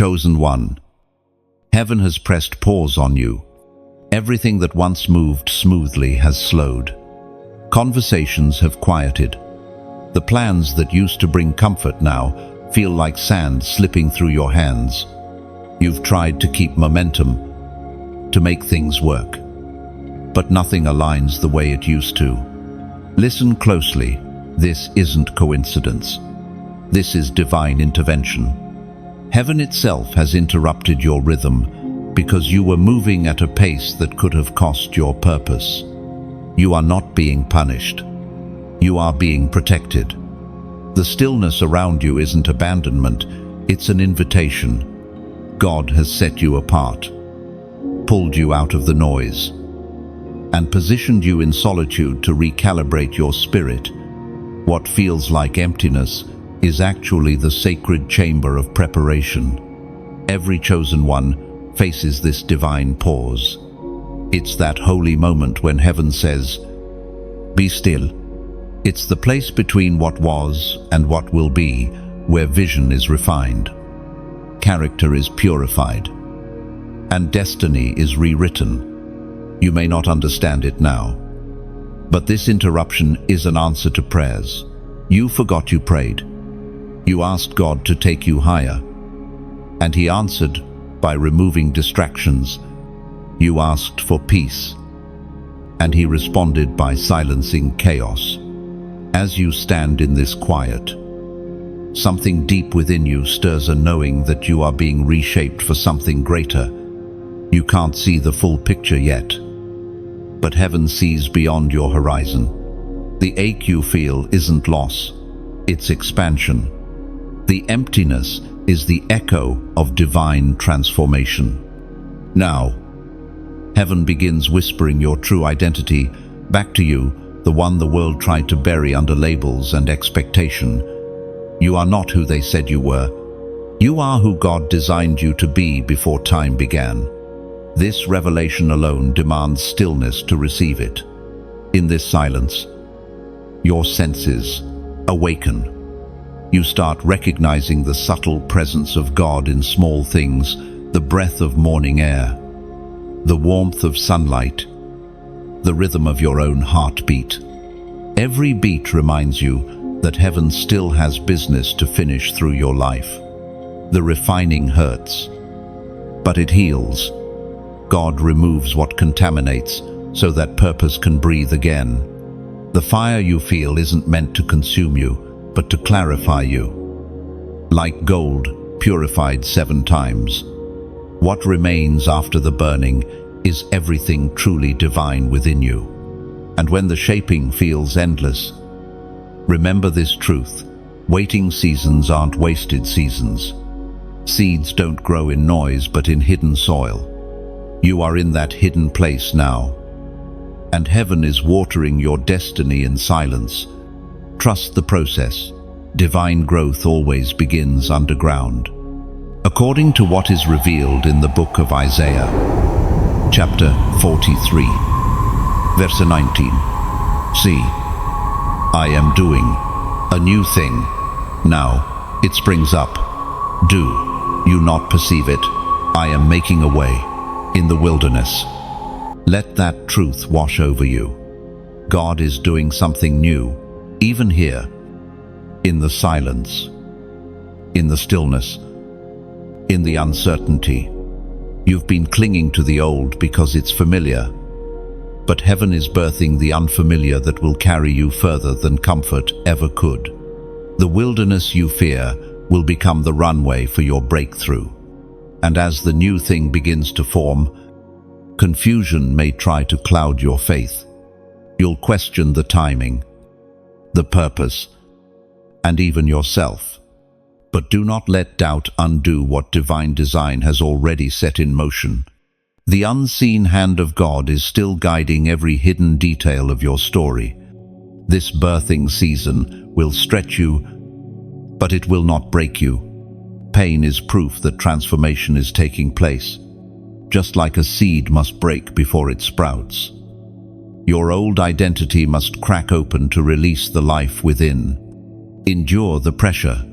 chosen one. Heaven has pressed pause on you. Everything that once moved smoothly has slowed. Conversations have quieted. The plans that used to bring comfort now feel like sand slipping through your hands. You've tried to keep momentum, to make things work, but nothing aligns the way it used to. Listen closely. This isn't coincidence. This is divine intervention. Heaven itself has interrupted your rhythm because you were moving at a pace that could have cost your purpose. You are not being punished. You are being protected. The stillness around you isn't abandonment, it's an invitation. God has set you apart, pulled you out of the noise, and positioned you in solitude to recalibrate your spirit. What feels like emptiness is actually the sacred chamber of preparation. Every chosen one faces this divine pause. It's that holy moment when heaven says, "Be still." It's the place between what was and what will be, where vision is refined, character is purified, and destiny is rewritten. You may not understand it now, but this interruption is an answer to prayers. You forgot you prayed. You asked God to take you higher, and He answered by removing distractions. You asked for peace, and He responded by silencing chaos. As you stand in this quiet, something deep within you stirs a knowing that you are being reshaped for something greater. You can't see the full picture yet, but heaven sees beyond your horizon. The ache you feel isn't loss, it's expansion. The emptiness is the echo of divine transformation. Now, heaven begins whispering your true identity back to you, the one the world tried to bury under labels and expectation. You are not who they said you were. You are who God designed you to be before time began. This revelation alone demands stillness to receive it. In this silence, your senses awaken. You start recognizing the subtle presence of God in small things, the breath of morning air, the warmth of sunlight, the rhythm of your own heartbeat. Every beat reminds you that heaven still has business to finish through your life. The refining hurts, but it heals. God removes what contaminates so that purpose can breathe again. The fire you feel isn't meant to consume you, but to clarify you. Like gold, purified 7 times. What remains after the burning is everything truly divine within you. And when the shaping feels endless, remember this truth: waiting seasons aren't wasted seasons. Seeds don't grow in noise but in hidden soil. You are in that hidden place now, and heaven is watering your destiny in silence. Trust the process. Divine growth always begins underground. According to what is revealed in the book of Isaiah, chapter 43, verse 19, "See, I am doing a new thing. Now it springs up. Do you not perceive it? I am making a way in the wilderness." Let that truth wash over you. God is doing something new, even here, in the silence, in the stillness, in the uncertainty. You've been clinging to the old because it's familiar, but heaven is birthing the unfamiliar that will carry you further than comfort ever could. The wilderness you fear will become the runway for your breakthrough. And as the new thing begins to form, confusion may try to cloud your faith. You'll question the timing, the purpose, and even yourself. But do not let doubt undo what divine design has already set in motion. The unseen hand of God is still guiding every hidden detail of your story. This birthing season will stretch you, but it will not break you. Pain is proof that transformation is taking place, just like a seed must break before it sprouts. Your old identity must crack open to release the life within. Endure the pressure.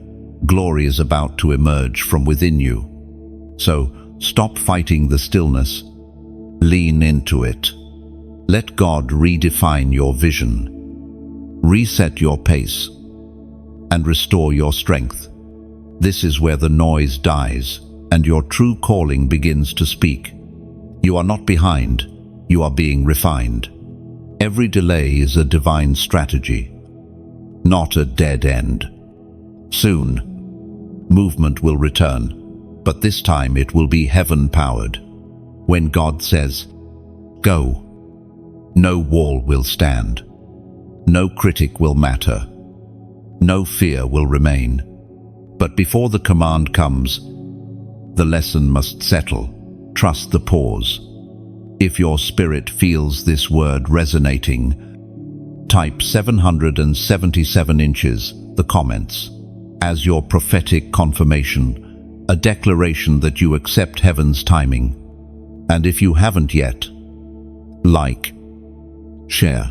Glory is about to emerge from within you. So, stop fighting the stillness. Lean into it. Let God redefine your vision, reset your pace, and restore your strength. This is where the noise dies and your true calling begins to speak. You are not behind, you are being refined. Every delay is a divine strategy, not a dead end. Soon, movement will return, but this time it will be heaven-powered. When God says, "Go," no wall will stand. No critic will matter. No fear will remain. But before the command comes, the lesson must settle. Trust the pause. If your spirit feels this word resonating, type 777 inches, the comments, as your prophetic confirmation, a declaration that you accept heaven's timing. And if you haven't yet, like, share,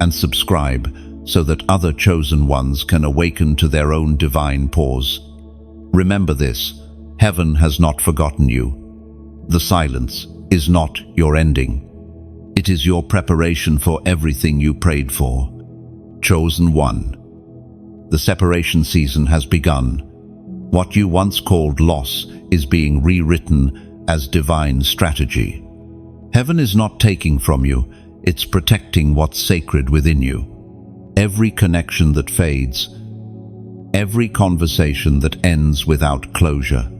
and subscribe so that other chosen ones can awaken to their own divine pause. Remember this, heaven has not forgotten you. The silence is not your ending. It is your preparation for everything you prayed for. Chosen one. The separation season has begun. What you once called loss is being rewritten as divine strategy. Heaven is not taking from you, it's protecting what's sacred within you. Every connection that fades, every conversation that ends without closure,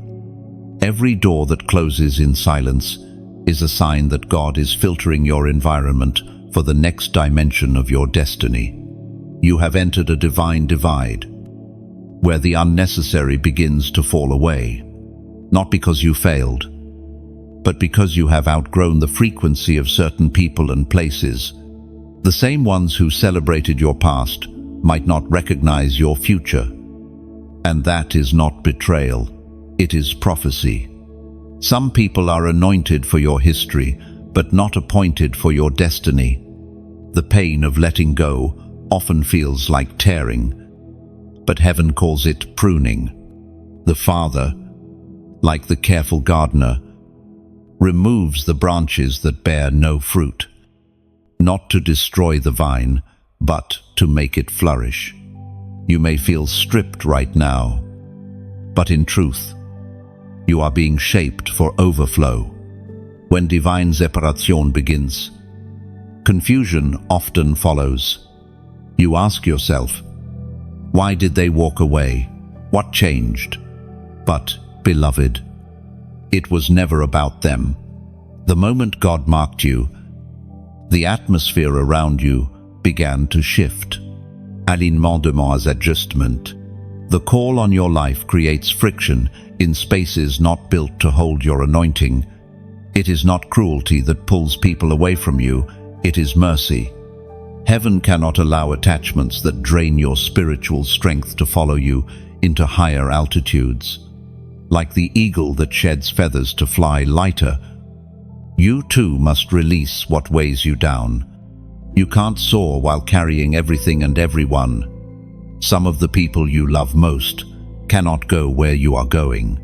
every door that closes in silence is a sign that God is filtering your environment for the next dimension of your destiny. You have entered a divine divide, where the unnecessary begins to fall away, not because you failed, but because you have outgrown the frequency of certain people and places. The same ones who celebrated your past might not recognize your future. And that is not betrayal, it is prophecy. Some people are anointed for your history, but not appointed for your destiny. The pain of letting go often feels like tearing, but heaven calls it pruning. The Father, like the careful gardener, removes the branches that bear no fruit, not to destroy the vine, but to make it flourish. You may feel stripped right now, but in truth, you are being shaped for overflow. When divine separation begins, confusion often follows. You ask yourself, why did they walk away? What changed? But, beloved, it was never about them. The moment God marked you, the atmosphere around you began to shift. Alignement demands adjustment. The call on your life creates friction in spaces not built to hold your anointing. It is not cruelty that pulls people away from you, it is mercy. Heaven cannot allow attachments that drain your spiritual strength to follow you into higher altitudes. Like the eagle that sheds feathers to fly lighter, you too must release what weighs you down. You can't soar while carrying everything and everyone. Some of the people you love most cannot go where you are going.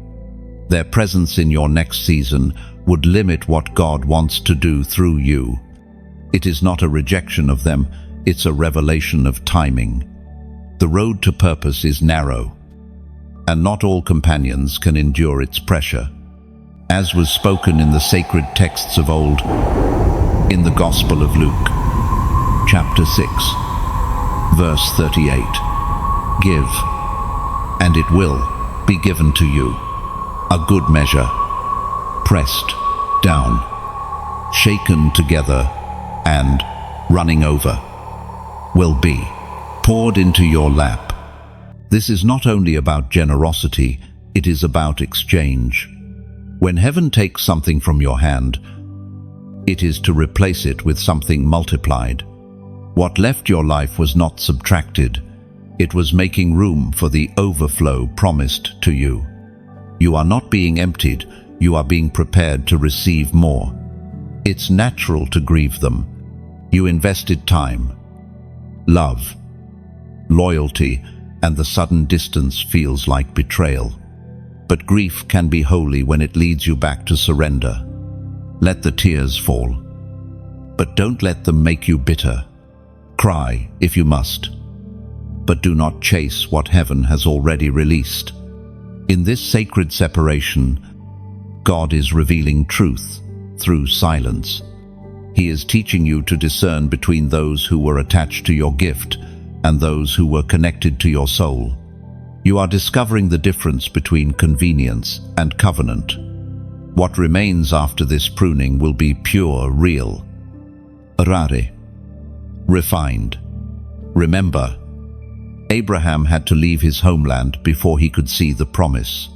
Their presence in your next season would limit what God wants to do through you. It is not a rejection of them, it's a revelation of timing. The road to purpose is narrow, and not all companions can endure its pressure. As was spoken in the sacred texts of old, in the Gospel of Luke, chapter 6, verse 38, "Give, and it will be given to you, a good measure, pressed down, shaken together, and running over, will be poured into your lap." This is not only about generosity, it is about exchange. When heaven takes something from your hand, it is to replace it with something multiplied. What left your life was not subtracted, it was making room for the overflow promised to you. You are not being emptied, you are being prepared to receive more. It's natural to grieve them. You invested time, love, loyalty, and the sudden distance feels like betrayal. But grief can be holy when it leads you back to surrender. Let the tears fall, but don't let them make you bitter. Cry if you must, but do not chase what heaven has already released. In this sacred separation, God is revealing truth through silence. He is teaching you to discern between those who were attached to your gift and those who were connected to your soul. You are discovering the difference between convenience and covenant. What remains after this pruning will be pure, real, rare, refined. Remember, Abraham had to leave his homeland before he could see the promise.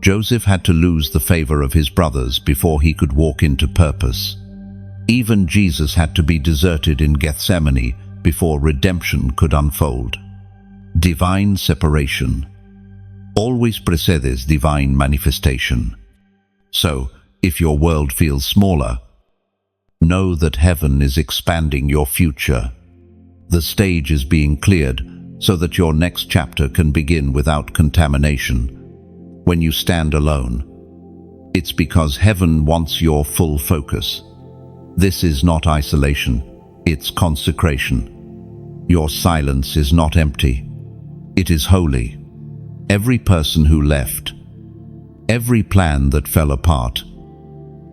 Joseph had to lose the favor of his brothers before he could walk into purpose. Even Jesus had to be deserted in Gethsemane before redemption could unfold. Divine separation always precedes divine manifestation. So, if your world feels smaller, know that heaven is expanding your future. The stage is being cleared so that your next chapter can begin without contamination. When you stand alone, it's because heaven wants your full focus. This is not isolation, it's consecration. Your silence is not empty, it is holy. Every person who left, every plan that fell apart,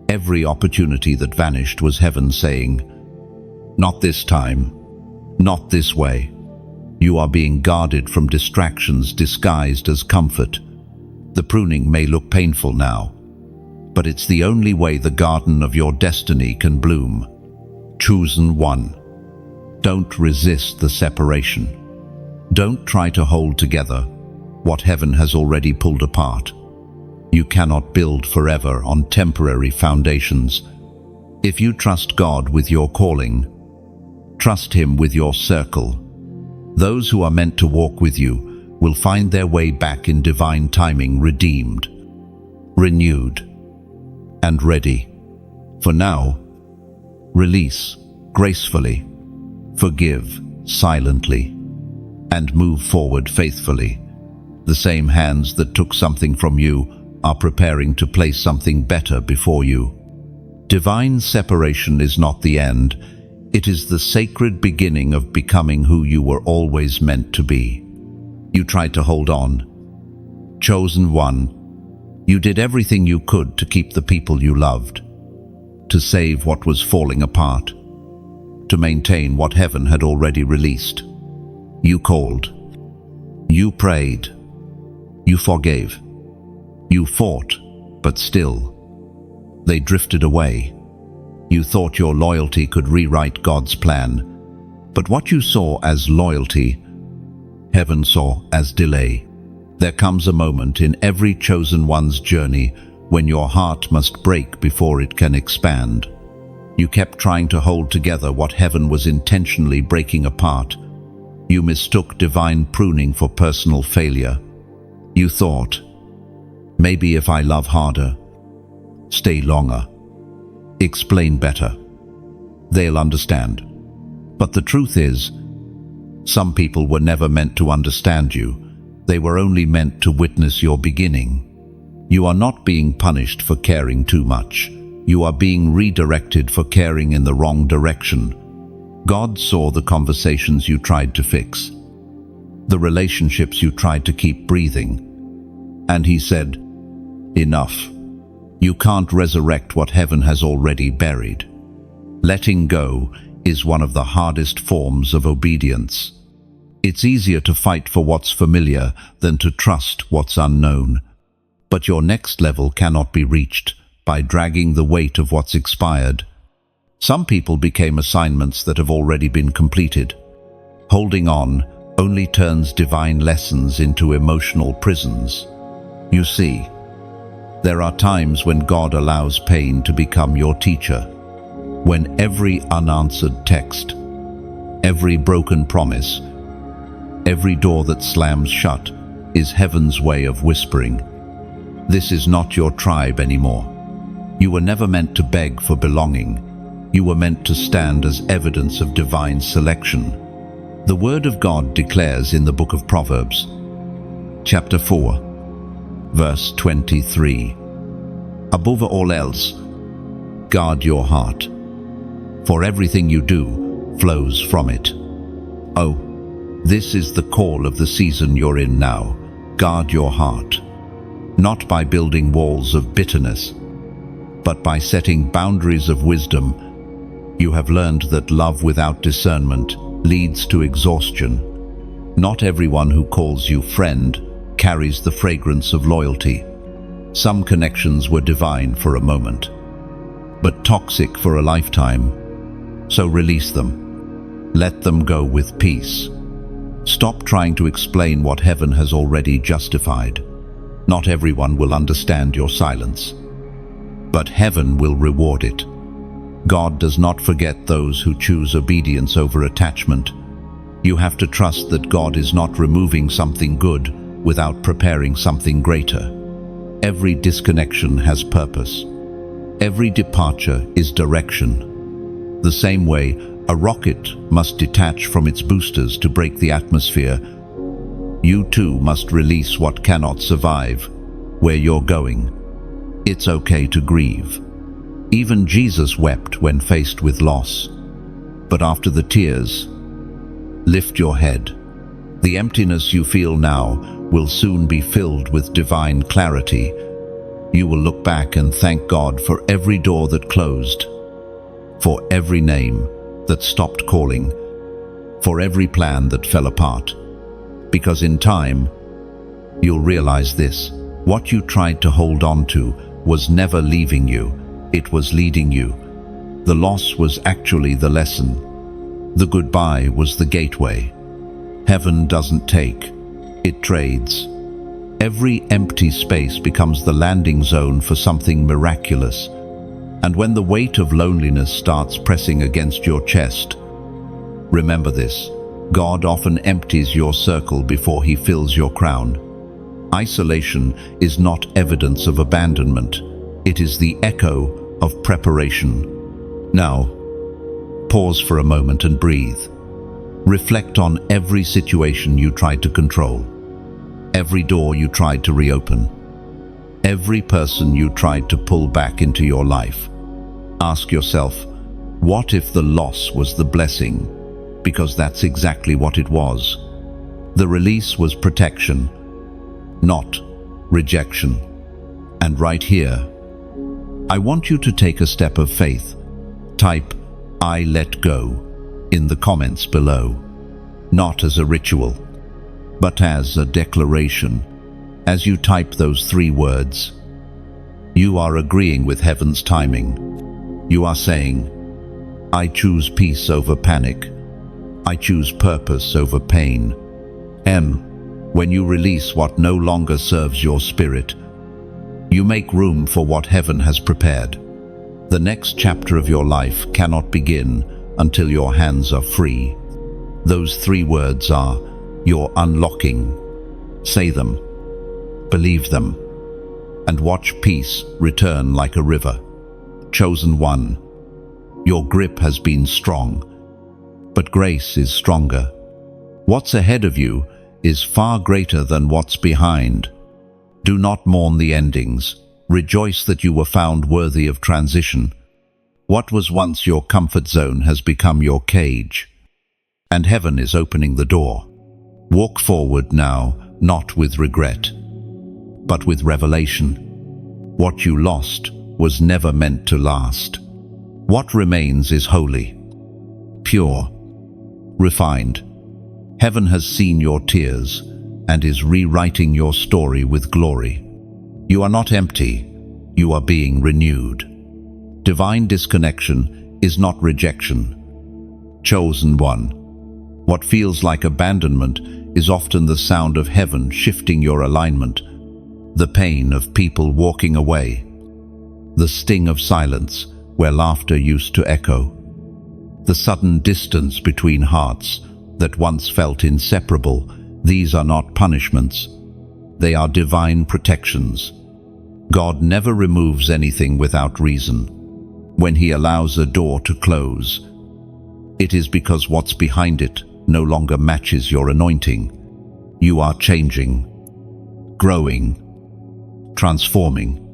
every opportunity that vanished was heaven saying, "Not this time, not this way." You are being guarded from distractions disguised as comfort. The pruning may look painful now, but it's the only way the garden of your destiny can bloom. Chosen one. Don't resist the separation. Don't try to hold together what heaven has already pulled apart. You cannot build forever on temporary foundations. If you trust God with your calling, trust Him with your circle. Those who are meant to walk with you will find their way back in divine timing, redeemed, renewed, and ready. For now, release gracefully, forgive silently, and move forward faithfully. The same hands that took something from you are preparing to place something better before you. Divine separation is not the end. It is the sacred beginning of becoming who you were always meant to be. You tried to hold on. Chosen one, you did everything you could to keep the people you loved, to save what was falling apart, to maintain what heaven had already released. You called. You prayed. You forgave. You fought, but still, they drifted away. You thought your loyalty could rewrite God's plan, but what you saw as loyalty, heaven saw as delay. There comes a moment in every chosen one's journey when your heart must break before it can expand. You kept trying to hold together what heaven was intentionally breaking apart. You mistook divine pruning for personal failure. You thought, maybe if I love harder, stay longer, explain better, they'll understand. But the truth is, some people were never meant to understand you. They were only meant to witness your beginning. You are not being punished for caring too much. You are being redirected for caring in the wrong direction. God saw the conversations you tried to fix, the relationships you tried to keep breathing, and He said, "Enough. You can't resurrect what heaven has already buried." Letting go is one of the hardest forms of obedience. It's easier to fight for what's familiar than to trust what's unknown. But your next level cannot be reached by dragging the weight of what's expired. Some people became assignments that have already been completed. Holding on only turns divine lessons into emotional prisons. You see, there are times when God allows pain to become your teacher, when every unanswered text, every broken promise, every door that slams shut is heaven's way of whispering, "This is not your tribe anymore." You were never meant to beg for belonging. You were meant to stand as evidence of divine selection. The Word of God declares in the book of Proverbs, chapter 4, Verse 23. Above all else, guard your heart, for everything you do flows from it. Oh, this is the call of the season you're in now. Guard your heart, not by building walls of bitterness, but by setting boundaries of wisdom. You have learned that love without discernment leads to exhaustion. Not everyone who calls you friend carries the fragrance of loyalty. Some connections were divine for a moment, but toxic for a lifetime. So release them. Let them go with peace. Stop trying to explain what heaven has already justified. Not everyone will understand your silence, but heaven will reward it. God does not forget those who choose obedience over attachment. You have to trust that God is not removing something good without preparing something greater. Every disconnection has purpose. Every departure is direction. The same way, a rocket must detach from its boosters to break the atmosphere. You too must release what cannot survive where you're going. It's okay to grieve. Even Jesus wept when faced with loss. But after the tears, lift your head. The emptiness you feel now will soon be filled with divine clarity. You will look back and thank God for every door that closed, for every name that stopped calling, for every plan that fell apart. Because in time, you'll realize this: what you tried to hold on to was never leaving you, it was leading you. The loss was actually the lesson. The goodbye was the gateway. Heaven doesn't take, it trades. Every empty space becomes the landing zone for something miraculous. And when the weight of loneliness starts pressing against your chest, remember this: God often empties your circle before he fills your crown. Isolation is not evidence of abandonment. It is the echo of preparation. Now, pause for a moment and breathe. Reflect on every situation you tried to control, every door you tried to reopen, every person you tried to pull back into your life. Ask yourself, what if the loss was the blessing? Because that's exactly what it was. The release was protection, not rejection. And right here, I want you to take a step of faith. Type, "I let go," in the comments below. Not as a ritual, but as a declaration. As you type those 3 words, you are agreeing with heaven's timing. You are saying, I choose peace over panic. I choose purpose over pain. When you release what no longer serves your spirit, you make room for what heaven has prepared. The next chapter of your life cannot begin until your hands are free. Those 3 words are, you're unlocking. Say them, believe them, and watch peace return like a river. Chosen one, your grip has been strong, but grace is stronger. What's ahead of you is far greater than what's behind. Do not mourn the endings. Rejoice that you were found worthy of transition. What was once your comfort zone has become your cage, and heaven is opening the door. Walk forward now, not with regret, but with revelation. What you lost was never meant to last. What remains is holy, pure, refined. Heaven has seen your tears and is rewriting your story with glory. You are not empty, you are being renewed. Divine disconnection is not rejection. Chosen one, what feels like abandonment is often the sound of heaven shifting your alignment. The pain of people walking away, the sting of silence where laughter used to echo, the sudden distance between hearts that once felt inseparable. These are not punishments, they are divine protections. God never removes anything without reason. When he allows a door to close, it is because what's behind it no longer matches your anointing. You are changing, growing, transforming.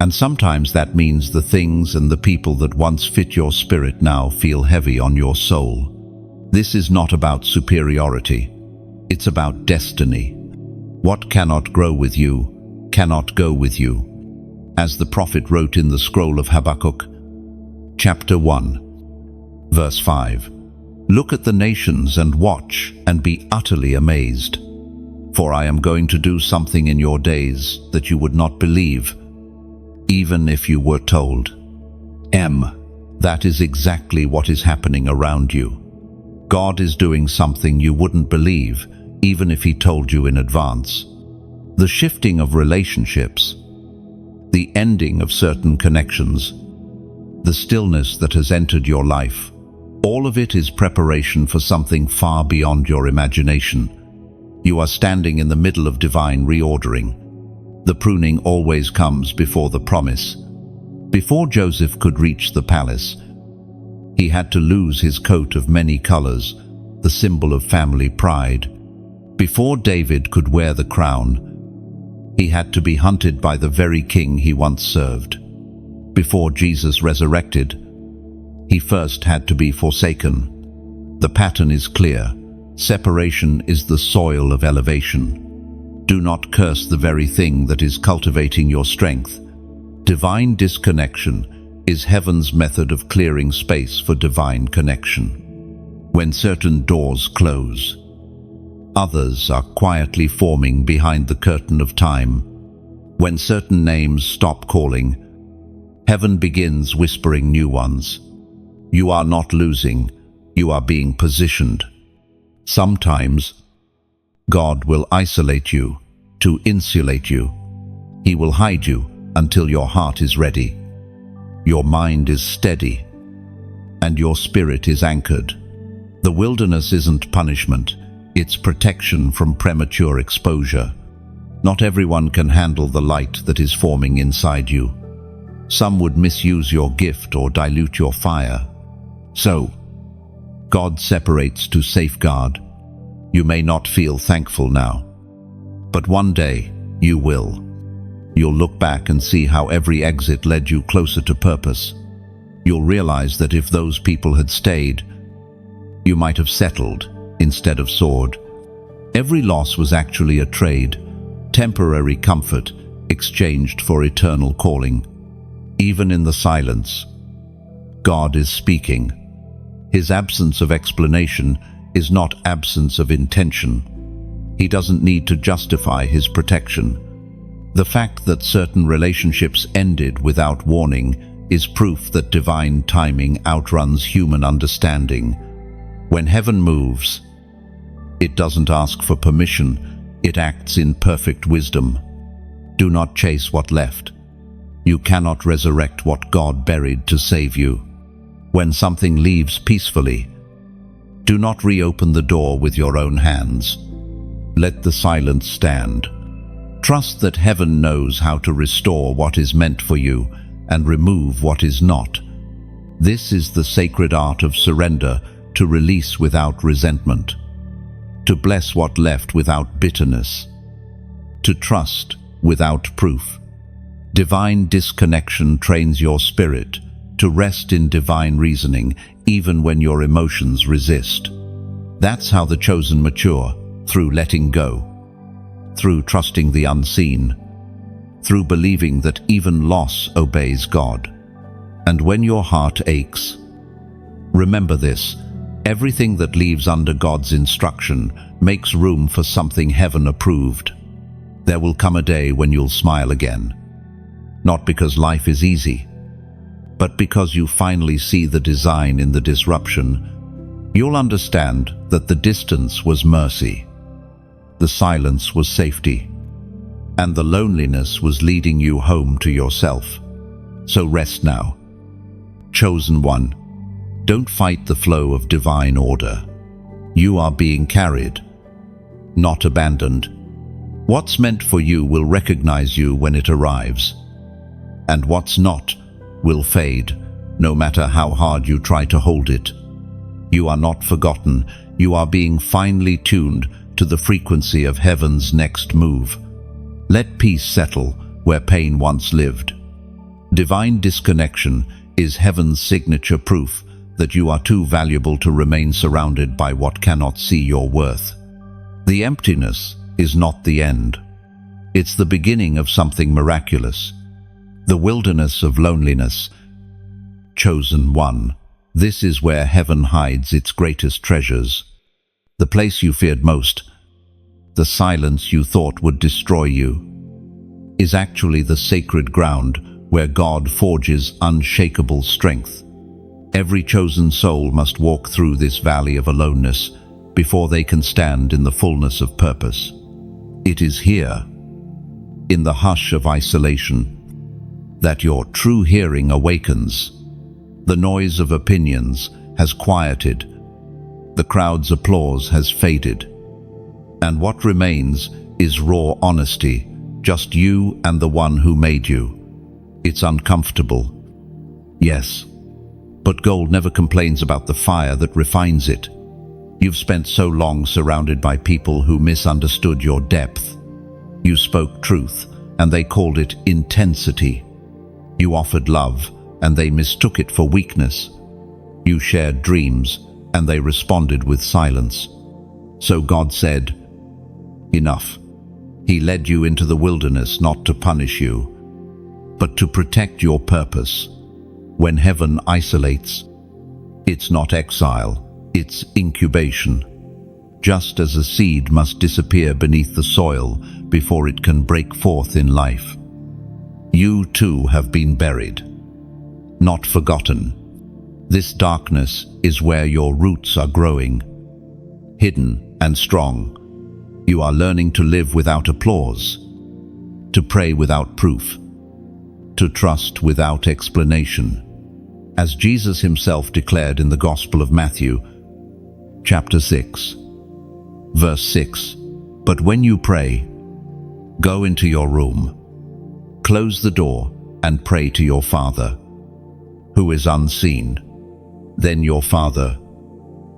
And sometimes that means the things and the people that once fit your spirit now feel heavy on your soul. This is not about superiority. It's about destiny. What cannot grow with you cannot go with you. As the prophet wrote in the scroll of Habakkuk, chapter 1, verse 5, "Look at the nations and watch and be utterly amazed. For I am going to do something in your days that you would not believe, even if you were told." That is exactly what is happening around you. God is doing something you wouldn't believe, even if He told you in advance. The shifting of relationships, the ending of certain connections, the stillness that has entered your life, all of it is preparation for something far beyond your imagination. You are standing in the middle of divine reordering. The pruning always comes before the promise. Before Joseph could reach the palace, he had to lose his coat of many colors, the symbol of family pride. Before David could wear the crown, he had to be hunted by the very king he once served. Before Jesus resurrected, he first had to be forsaken. The pattern is clear. Separation is the soil of elevation. Do not curse the very thing that is cultivating your strength. Divine disconnection is heaven's method of clearing space for divine connection. When certain doors close, others are quietly forming behind the curtain of time. When certain names stop calling, heaven begins whispering new ones. You are not losing, you are being positioned. Sometimes, God will isolate you to insulate you. He will hide you until your heart is ready, your mind is steady, and your spirit is anchored. The wilderness isn't punishment, it's protection from premature exposure. Not everyone can handle the light that is forming inside you. Some would misuse your gift or dilute your fire. So, God separates to safeguard. You may not feel thankful now, but one day you will. You'll look back and see how every exit led you closer to purpose. You'll realize that if those people had stayed, you might have settled instead of soared. Every loss was actually a trade, temporary comfort exchanged for eternal calling. Even in the silence, God is speaking. His absence of explanation is not absence of intention. He doesn't need to justify His protection. The fact that certain relationships ended without warning is proof that divine timing outruns human understanding. When heaven moves, it doesn't ask for permission, it acts in perfect wisdom. Do not chase what left. You cannot resurrect what God buried to save you. When something leaves peacefully, do not reopen the door with your own hands. Let the silence stand. Trust that heaven knows how to restore what is meant for you and remove what is not. This is the sacred art of surrender, to release without resentment, to bless what left without bitterness, to trust without proof. Divine disconnection trains your spirit to rest in divine reasoning even when your emotions resist. That's how the chosen mature, through letting go, through trusting the unseen, through believing that even loss obeys God. And when your heart aches, remember this: everything that leaves under God's instruction makes room for something heaven approved. There will come a day when you'll smile again, not because life is easy, but because you finally see the design in the disruption. You'll understand that the distance was mercy, the silence was safety, and the loneliness was leading you home to yourself. So rest now. Chosen one, don't fight the flow of divine order. You are being carried, not abandoned. What's meant for you will recognize you when it arrives, and what's not will fade, no matter how hard you try to hold it. You are not forgotten. You are being finely tuned to the frequency of heaven's next move. Let peace settle, where pain once lived. Divine disconnection is heaven's signature proof that you are too valuable to remain surrounded by what cannot see your worth. The emptiness is not the end. It's the beginning of something miraculous. The wilderness of loneliness. Chosen one. This is where heaven hides its greatest treasures. The place you feared most, the silence you thought would destroy you, is actually the sacred ground where God forges unshakable strength. Every chosen soul must walk through this valley of aloneness before they can stand in the fullness of purpose. It is here, in the hush of isolation, that your true hearing awakens. The noise of opinions has quieted. The crowd's applause has faded. And what remains is raw honesty, just you and the one who made you. It's uncomfortable. Yes, but gold never complains about the fire that refines it. You've spent so long surrounded by people who misunderstood your depth. You spoke truth, and they called it intensity. You offered love, and they mistook it for weakness. You shared dreams, and they responded with silence. So God said, "Enough." He led you into the wilderness not to punish you, but to protect your purpose. When heaven isolates, it's not exile, it's incubation. Just as a seed must disappear beneath the soil before it can break forth in life. You too have been buried, not forgotten. This darkness is where your roots are growing, hidden and strong. You are learning to live without applause, to pray without proof, to trust without explanation. As Jesus himself declared in the Gospel of Matthew, chapter 6, verse 6, "But when you pray, go into your room, close the door, and pray to your Father, who is unseen. Then your Father,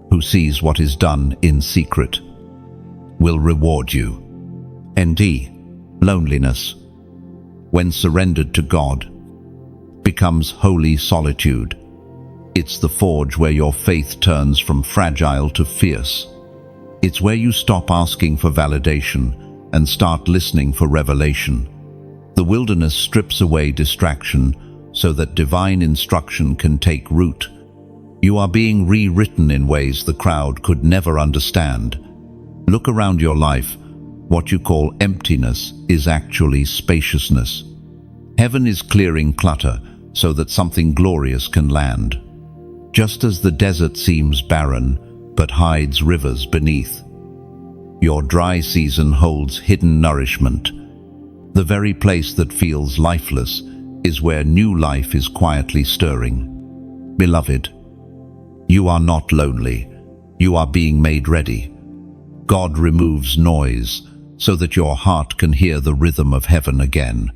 who sees what is done in secret, will reward you." ND. Loneliness, when surrendered to God, becomes holy solitude. It's the forge where your faith turns from fragile to fierce. It's where you stop asking for validation and start listening for revelation. The wilderness strips away distraction so that divine instruction can take root. You are being rewritten in ways the crowd could never understand. Look around your life. What you call emptiness is actually spaciousness. Heaven is clearing clutter so that something glorious can land. Just as the desert seems barren but hides rivers beneath, your dry season holds hidden nourishment. The very place that feels lifeless is where new life is quietly stirring. Beloved, you are not lonely. You are being made ready. God removes noise so that your heart can hear the rhythm of heaven again.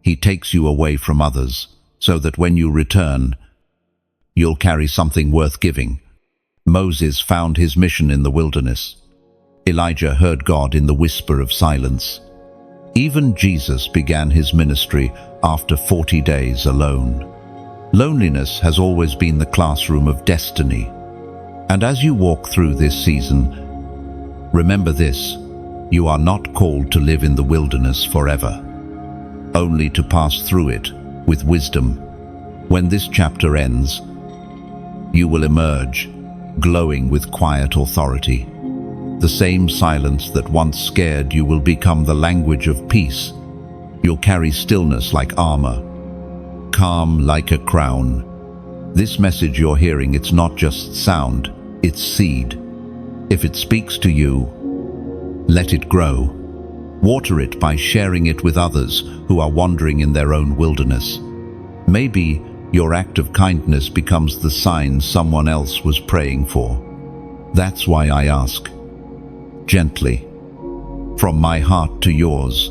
He takes you away from others so that when you return, you'll carry something worth giving. Moses found his mission in the wilderness. Elijah heard God in the whisper of silence. Even Jesus began his ministry after 40 days alone. Loneliness has always been the classroom of destiny. And as you walk through this season, remember this: you are not called to live in the wilderness forever, only to pass through it with wisdom. When this chapter ends, you will emerge, glowing with quiet authority. The same silence that once scared you will become the language of peace. You'll carry stillness like armor, calm like a crown. This message you're hearing, it's not just sound, it's seed. If it speaks to you, let it grow. Water it by sharing it with others who are wandering in their own wilderness. Maybe your act of kindness becomes the sign someone else was praying for. That's why I ask, gently, from my heart to yours,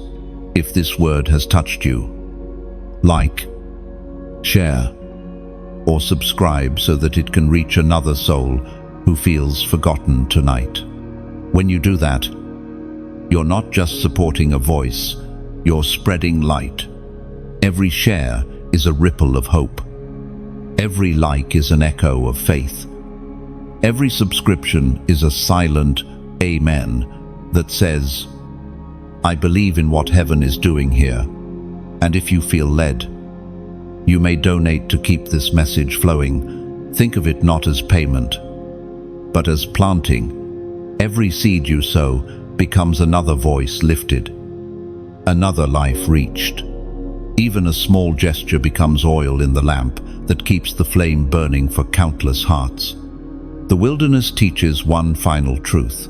if this word has touched you, like, share, or subscribe so that it can reach another soul who feels forgotten tonight. When you do that, you're not just supporting a voice, you're spreading light. Every share is a ripple of hope. Every like is an echo of faith. Every subscription is a silent amen that says, I believe in what heaven is doing here. And if you feel led, you may donate to keep this message flowing. Think of it not as payment, but as planting. Every seed you sow becomes another voice lifted, another life reached. Even a small gesture becomes oil in the lamp that keeps the flame burning for countless hearts. The wilderness teaches one final truth.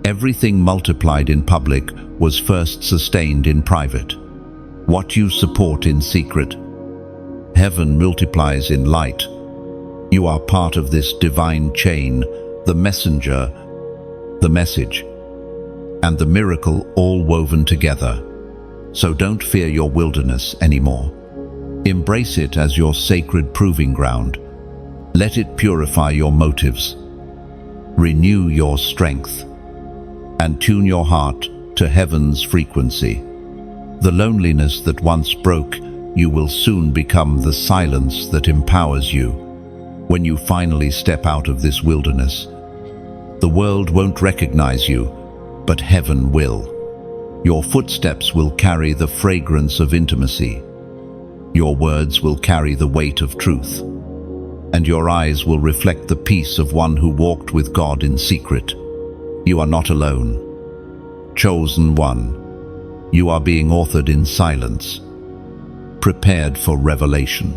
Everything multiplied in public was first sustained in private. What you support in secret, heaven multiplies in light. You are part of this divine chain, the messenger, the message, and the miracle all woven together. So don't fear your wilderness anymore. Embrace it as your sacred proving ground. Let it purify your motives, renew your strength, and tune your heart to heaven's frequency. The loneliness that once broke you will soon become the silence that empowers you. When you finally step out of this wilderness, the world won't recognize you, but heaven will. Your footsteps will carry the fragrance of intimacy. Your words will carry the weight of truth. And your eyes will reflect the peace of one who walked with God in secret. You are not alone. Chosen one. You are being authored in silence, prepared for revelation.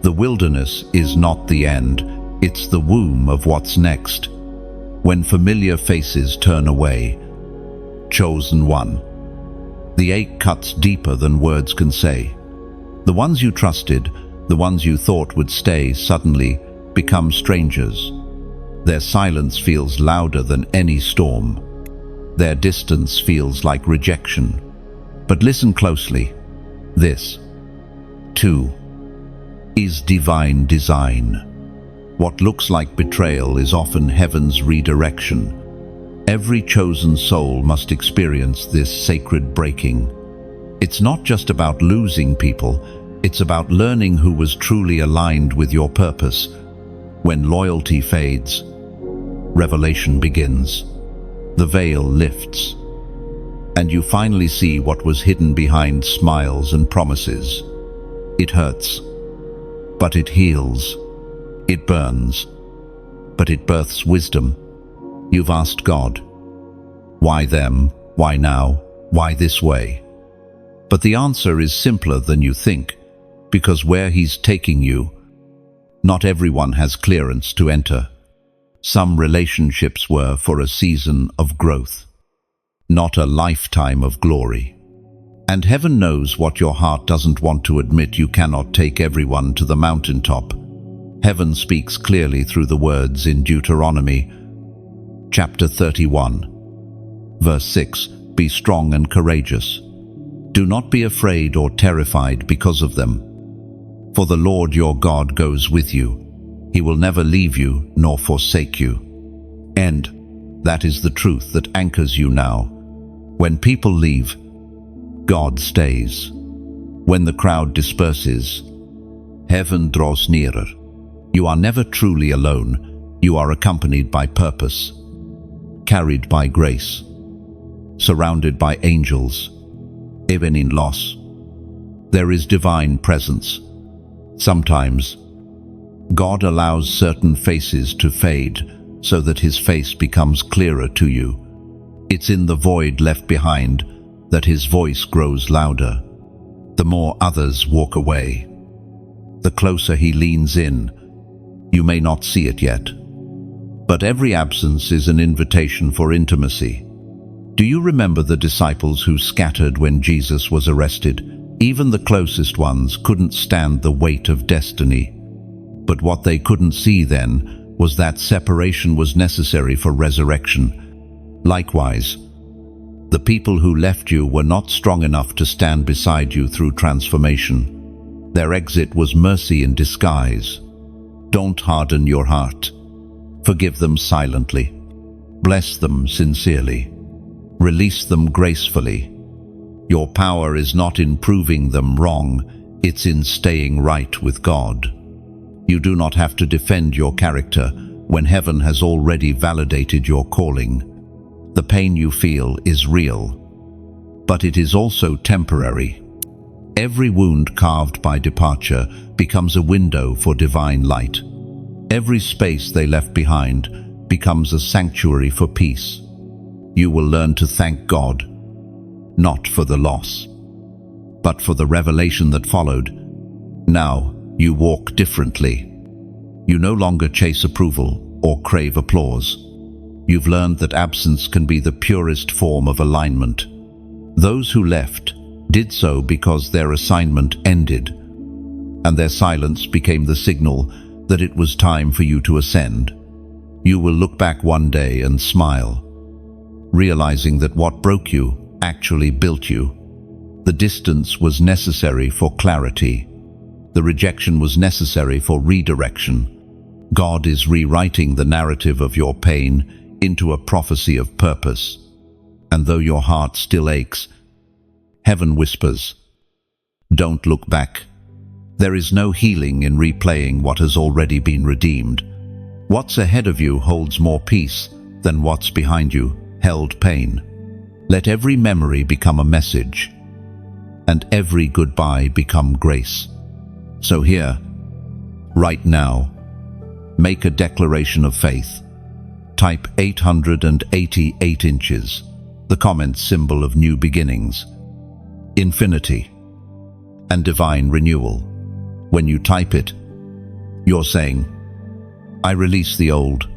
The wilderness is not the end, it's the womb of what's next. When familiar faces turn away, chosen one. The ache cuts deeper than words can say. The ones you trusted, the ones you thought would stay, suddenly become strangers. Their silence feels louder than any storm. Their distance feels like rejection. But listen closely. This, too, is divine design. What looks like betrayal is often heaven's redirection. Every chosen soul must experience this sacred breaking. It's not just about losing people, it's about learning who was truly aligned with your purpose. When loyalty fades, revelation begins. The veil lifts, and you finally see what was hidden behind smiles and promises. It hurts, but it heals. It burns, but it births wisdom. You've asked God, why them? Why now? Why this way? But the answer is simpler than you think, because where He's taking you, not everyone has clearance to enter. Some relationships were for a season of growth, not a lifetime of glory. And heaven knows what your heart doesn't want to admit. You cannot take everyone to the mountaintop. Heaven speaks clearly through the words in Deuteronomy, chapter 31, verse 6, Be strong and courageous. Do not be afraid or terrified because of them. For the Lord your God goes with you. He will never leave you nor forsake you. And that is the truth that anchors you now. When people leave, God stays. When the crowd disperses, heaven draws nearer. You are never truly alone. You are accompanied by purpose, carried by grace, surrounded by angels. Even in loss, there is divine presence. Sometimes, God allows certain faces to fade so that His face becomes clearer to you. It's in the void left behind that His voice grows louder. The more others walk away, the closer He leans in. You may not see it yet, but every absence is an invitation for intimacy. Do you remember the disciples who scattered when Jesus was arrested? Even the closest ones couldn't stand the weight of destiny. But what they couldn't see then was that separation was necessary for resurrection. Likewise, the people who left you were not strong enough to stand beside you through transformation. Their exit was mercy in disguise. Don't harden your heart. Forgive them silently. Bless them sincerely. Release them gracefully. Your power is not in proving them wrong, it's in staying right with God. You do not have to defend your character when heaven has already validated your calling. The pain you feel is real, but it is also temporary. Every wound carved by departure becomes a window for divine light. Every space they left behind becomes a sanctuary for peace. You will learn to thank God, not for the loss, but for the revelation that followed. Now you walk differently. You no longer chase approval or crave applause. You've learned that absence can be the purest form of alignment. Those who left did so because their assignment ended, and their silence became the signal that it was time for you to ascend. You will look back one day and smile, realizing that what broke you actually built you. The distance was necessary for clarity. The rejection was necessary for redirection. God is rewriting the narrative of your pain into a prophecy of purpose. And though your heart still aches, heaven whispers, "Don't look back." There is no healing in replaying what has already been redeemed. What's ahead of you holds more peace than what's behind you held pain. Let every memory become a message, and every goodbye become grace. So here, right now, make a declaration of faith. Type 888 inches, the comment symbol of new beginnings, infinity, and divine renewal. When you type it, you're saying, "I release the old,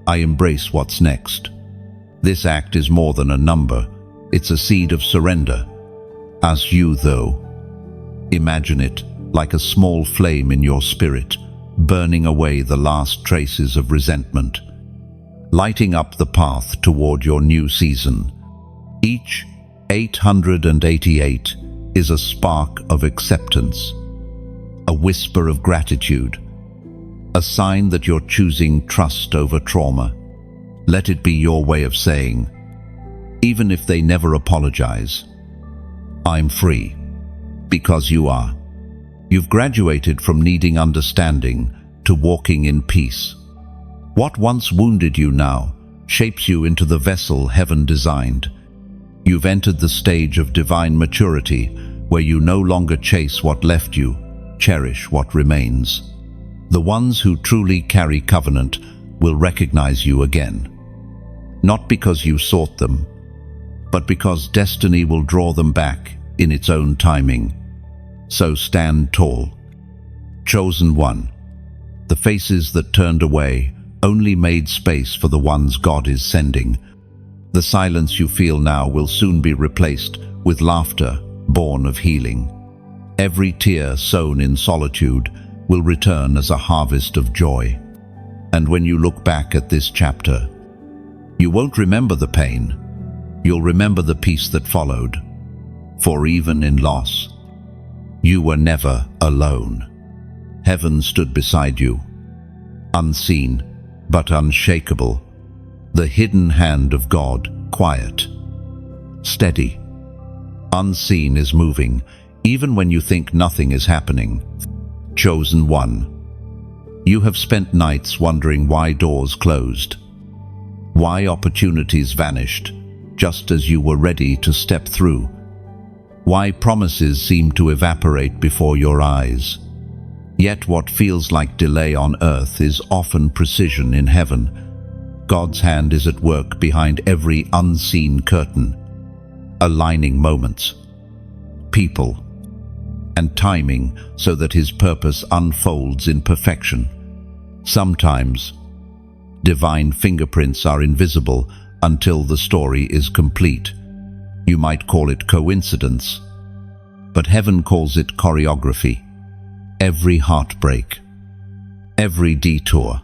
I embrace what's next." This act is more than a number, it's a seed of surrender. As you, though, imagine it like a small flame in your spirit, burning away the last traces of resentment, lighting up the path toward your new season. Each 888 is a spark of acceptance, a whisper of gratitude, a sign that you're choosing trust over trauma. Let it be your way of saying, even if they never apologize, "I'm free," because you are. You've graduated from needing understanding to walking in peace. What once wounded you now shapes you into the vessel heaven designed. You've entered the stage of divine maturity where you no longer chase what left you, cherish what remains. The ones who truly carry covenant will recognize you again. Not because you sought them, but because destiny will draw them back in its own timing. So stand tall. Chosen one. The faces that turned away only made space for the ones God is sending. The silence you feel now will soon be replaced with laughter born of healing. Every tear sown in solitude will return as a harvest of joy. And when you look back at this chapter, you won't remember the pain, you'll remember the peace that followed. For even in loss, you were never alone. Heaven stood beside you, unseen but unshakable, the hidden hand of God, quiet, steady. Unseen is moving, even when you think nothing is happening. Chosen one. You have spent nights wondering why doors closed, why opportunities vanished just as you were ready to step through, why promises seem to evaporate before your eyes. Yet what feels like delay on earth is often precision in heaven. God's hand is at work behind every unseen curtain, aligning moments, people, and timing so that His purpose unfolds in perfection. Sometimes, divine fingerprints are invisible until the story is complete. You might call it coincidence, but heaven calls it choreography. Every heartbreak, every detour,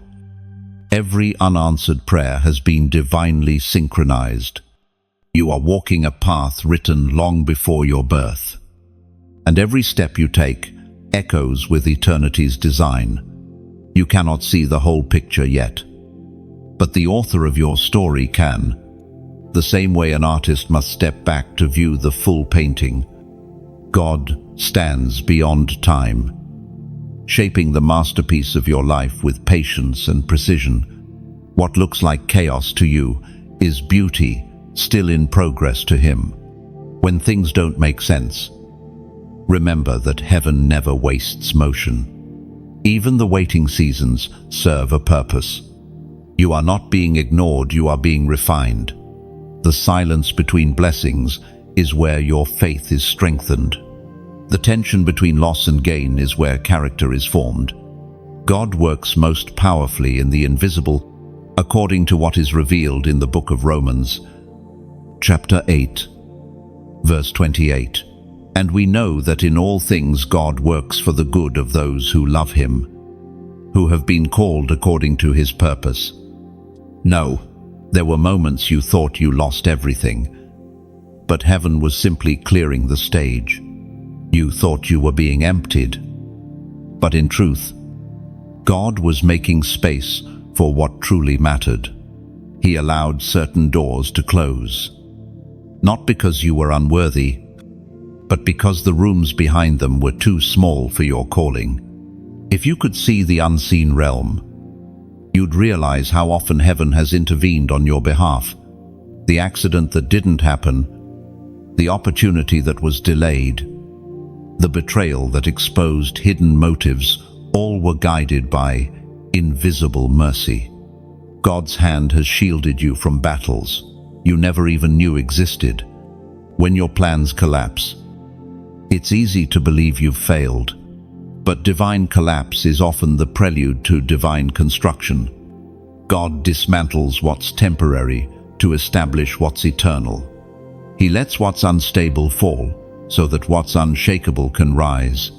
every unanswered prayer has been divinely synchronized. You are walking a path written long before your birth, and every step you take echoes with eternity's design. You cannot see the whole picture yet, but the author of your story can. The same way an artist must step back to view the full painting, God stands beyond time, shaping the masterpiece of your life with patience and precision. What looks like chaos to you is beauty still in progress to Him. When things don't make sense, remember that heaven never wastes motion. Even the waiting seasons serve a purpose. You are not being ignored, you are being refined. The silence between blessings is where your faith is strengthened. The tension between loss and gain is where character is formed. God works most powerfully in the invisible, according to what is revealed in the book of Romans, chapter 8, verse 28. And we know that in all things God works for the good of those who love Him, who have been called according to His purpose. No, there were moments you thought you lost everything, but heaven was simply clearing the stage. You thought you were being emptied, but in truth, God was making space for what truly mattered. He allowed certain doors to close, not because you were unworthy, but because the rooms behind them were too small for your calling. If you could see the unseen realm, you'd realize how often heaven has intervened on your behalf. The accident that didn't happen, the opportunity that was delayed, the betrayal that exposed hidden motives, all were guided by invisible mercy. God's hand has shielded you from battles you never even knew existed. When your plans collapse, it's easy to believe you've failed, but divine collapse is often the prelude to divine construction. God dismantles what's temporary to establish what's eternal. He lets what's unstable fall, so that what's unshakable can rise.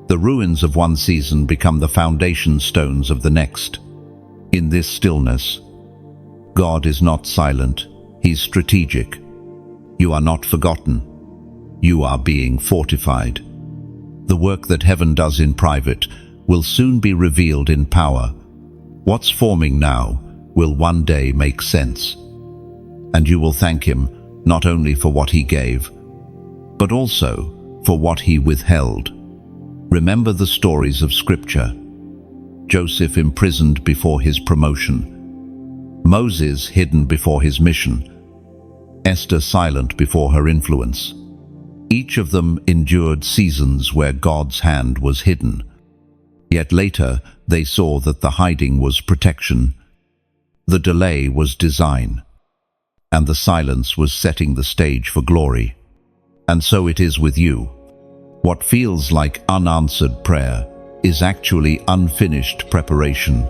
The ruins of one season become the foundation stones of the next. In this stillness, God is not silent, He's strategic. You are not forgotten. You are being fortified. The work that heaven does in private will soon be revealed in power. What's forming now will one day make sense. And you will thank Him not only for what He gave, but also for what He withheld. Remember the stories of Scripture. Joseph imprisoned before his promotion, Moses hidden before his mission, Esther silent before her influence. Each of them endured seasons where God's hand was hidden. Yet later they saw that the hiding was protection, the delay was design, and the silence was setting the stage for glory. And so it is with you. What feels like unanswered prayer is actually unfinished preparation.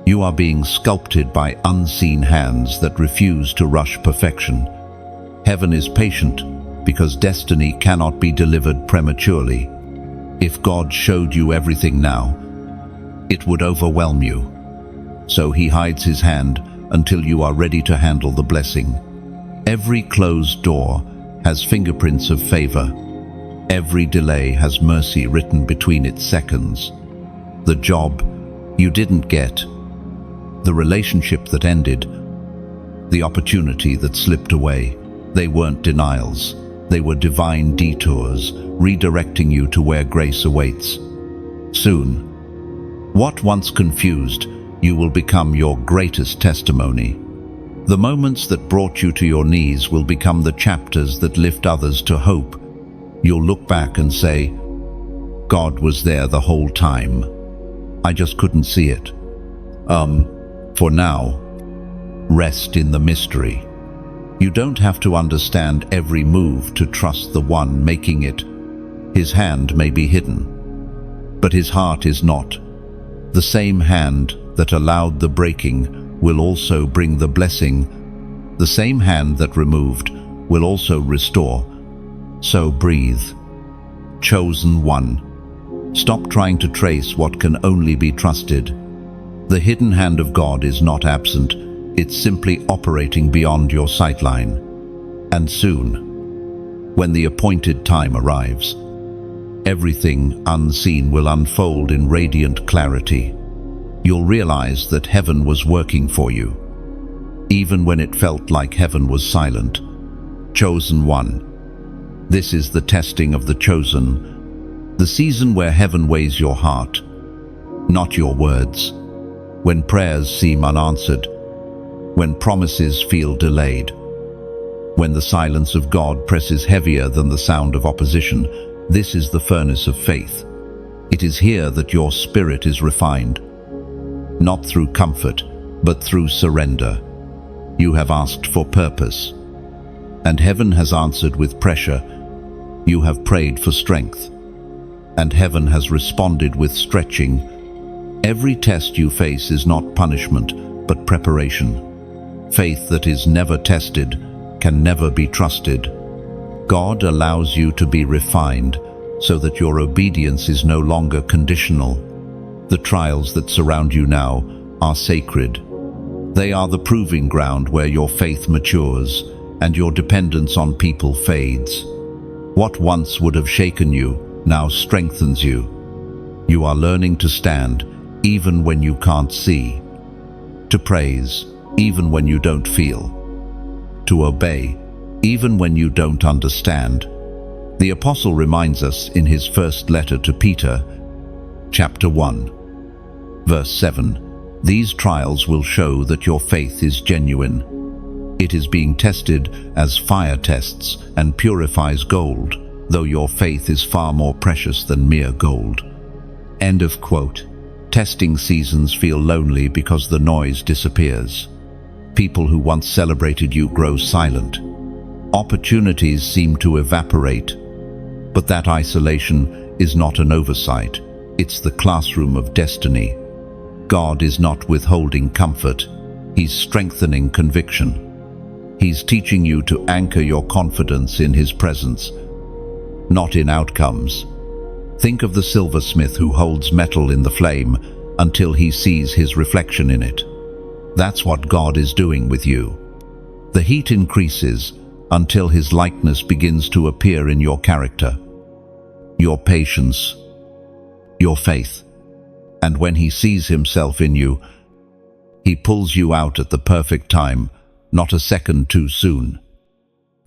You are being sculpted by unseen hands that refuse to rush perfection. Heaven is patient because destiny cannot be delivered prematurely. If God showed you everything now, it would overwhelm you. So He hides His hand until you are ready to handle the blessing. Every closed door has fingerprints of favor. Every delay has mercy written between its seconds. The job you didn't get, the relationship that ended, the opportunity that slipped away, they weren't denials. They were divine detours, redirecting you to where grace awaits. Soon, what once confused you will become your greatest testimony. The moments that brought you to your knees will become the chapters that lift others to hope. You'll look back and say, God was there the whole time. I just couldn't see it. For now, rest in the mystery. You don't have to understand every move to trust the one making it. His hand may be hidden, but His heart is not. The same hand that allowed the breaking will also bring the blessing. The same hand that removed will also restore. So breathe. Chosen one. Stop trying to trace what can only be trusted. The hidden hand of God is not absent. It's simply operating beyond your sightline. And soon, when the appointed time arrives, everything unseen will unfold in radiant clarity. You'll realize that heaven was working for you. even when it felt like heaven was silent. Chosen one. This is the testing of the chosen, the season where heaven weighs your heart, not your words. When prayers seem unanswered, when promises feel delayed, when the silence of God presses heavier than the sound of opposition, this is the furnace of faith. It is here that your spirit is refined, not through comfort, but through surrender. You have asked for purpose, and heaven has answered with pressure. You have prayed for strength, and heaven has responded with stretching. Every test you face is not punishment, but preparation. Faith that is never tested can never be trusted. God allows you to be refined so that your obedience is no longer conditional. The trials that surround you now are sacred. They are the proving ground where your faith matures and your dependence on people fades. What once would have shaken you now strengthens you. You are learning to stand even when you can't see, to praise even when you don't feel, to obey even when you don't understand. The apostle reminds us in his first letter to Peter, chapter 1, verse 7, these trials will show that your faith is genuine. It is being tested as fire tests and purifies gold, though your faith is far more precious than mere gold. End of quote. Testing seasons feel lonely because the noise disappears. People who once celebrated you grow silent. Opportunities seem to evaporate. But that isolation is not an oversight. It's the classroom of destiny. God is not withholding comfort. He's strengthening conviction. He's teaching you to anchor your confidence in His presence, not in outcomes. Think of the silversmith who holds metal in the flame until he sees his reflection in it. That's what God is doing with you. The heat increases until His likeness begins to appear in your character, your patience, your faith. And when He sees Himself in you, He pulls you out at the perfect time, not a second too soon,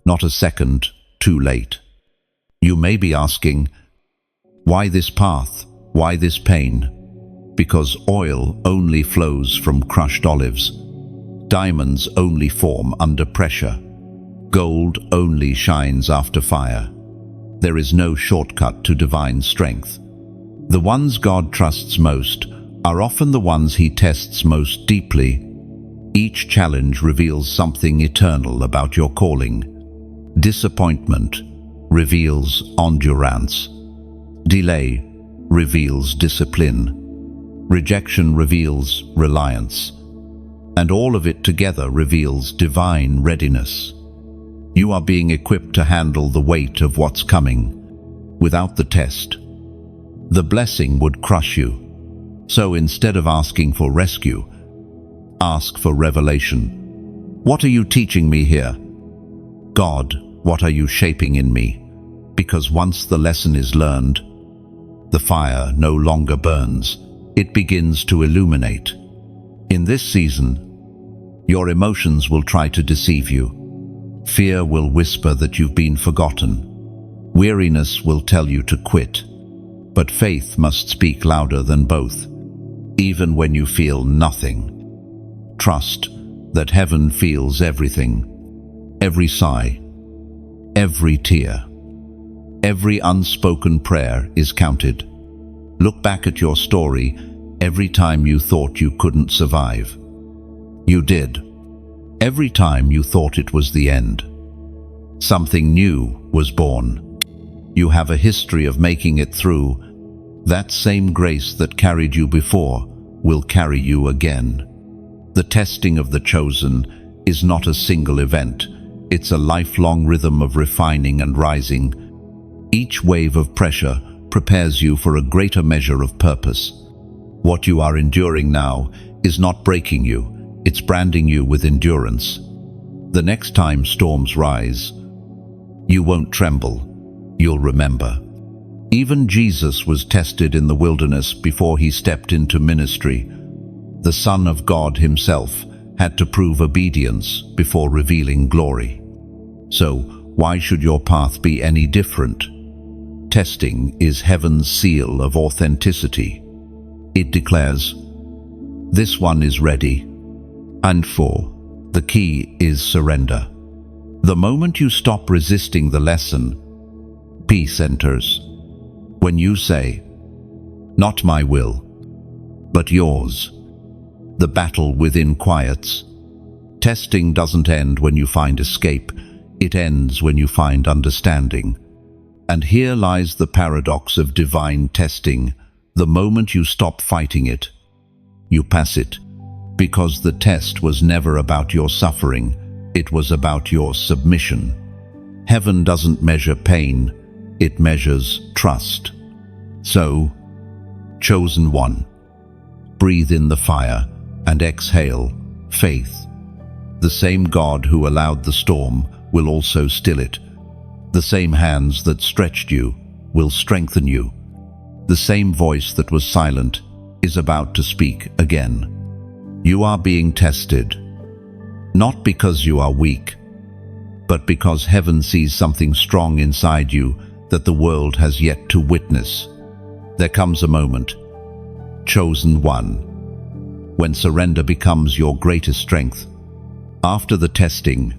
not a second too late. You may be asking, why this path? Why this pain? Because oil only flows from crushed olives. Diamonds only form under pressure. Gold only shines after fire. There is no shortcut to divine strength. The ones God trusts most are often the ones He tests most deeply. Each challenge reveals something eternal about your calling. Disappointment reveals endurance. Delay reveals discipline. Rejection reveals reliance. And all of it together reveals divine readiness. You are being equipped to handle the weight of what's coming. Without the test, the blessing would crush you. So instead of asking for rescue, ask for revelation. What are you teaching me here? God, what are you shaping in me? Because once the lesson is learned, the fire no longer burns. It begins to illuminate. In this season, your emotions will try to deceive you. Fear will whisper that you've been forgotten. Weariness will tell you to quit. But faith must speak louder than both. Even when you feel nothing, trust that heaven feels everything. Every sigh, every tear, every unspoken prayer is counted. Look back at your story. Every time you thought you couldn't survive, you did. Every time you thought it was the end, something new was born. You have a history of making it through. That same grace that carried you before will carry you again. The testing of the chosen is not a single event. It's a lifelong rhythm of refining and rising. Each wave of pressure prepares you for a greater measure of purpose. What you are enduring now is not breaking you, it's branding you with endurance. The next time storms rise, you won't tremble, you'll remember. Even Jesus was tested in the wilderness before He stepped into ministry. The Son of God Himself had to prove obedience before revealing glory. So, why should your path be any different? Testing is heaven's seal of authenticity. It declares, "This one is ready." And the key is surrender. The moment you stop resisting the lesson, peace enters. When you say, "Not my will, but yours," the battle within quiets. Testing doesn't end when you find escape. It ends when you find understanding. And here lies the paradox of divine testing. The moment you stop fighting it, you pass it. Because the test was never about your suffering, it was about your submission. Heaven doesn't measure pain, it measures trust. So, chosen one, breathe in the fire and exhale faith. The same God who allowed the storm will also still it. The same hands that stretched you will strengthen you. The same voice that was silent is about to speak again. You are being tested, not because you are weak, but because heaven sees something strong inside you that the world has yet to witness. There comes a moment, chosen one, when surrender becomes your greatest strength. After the testing,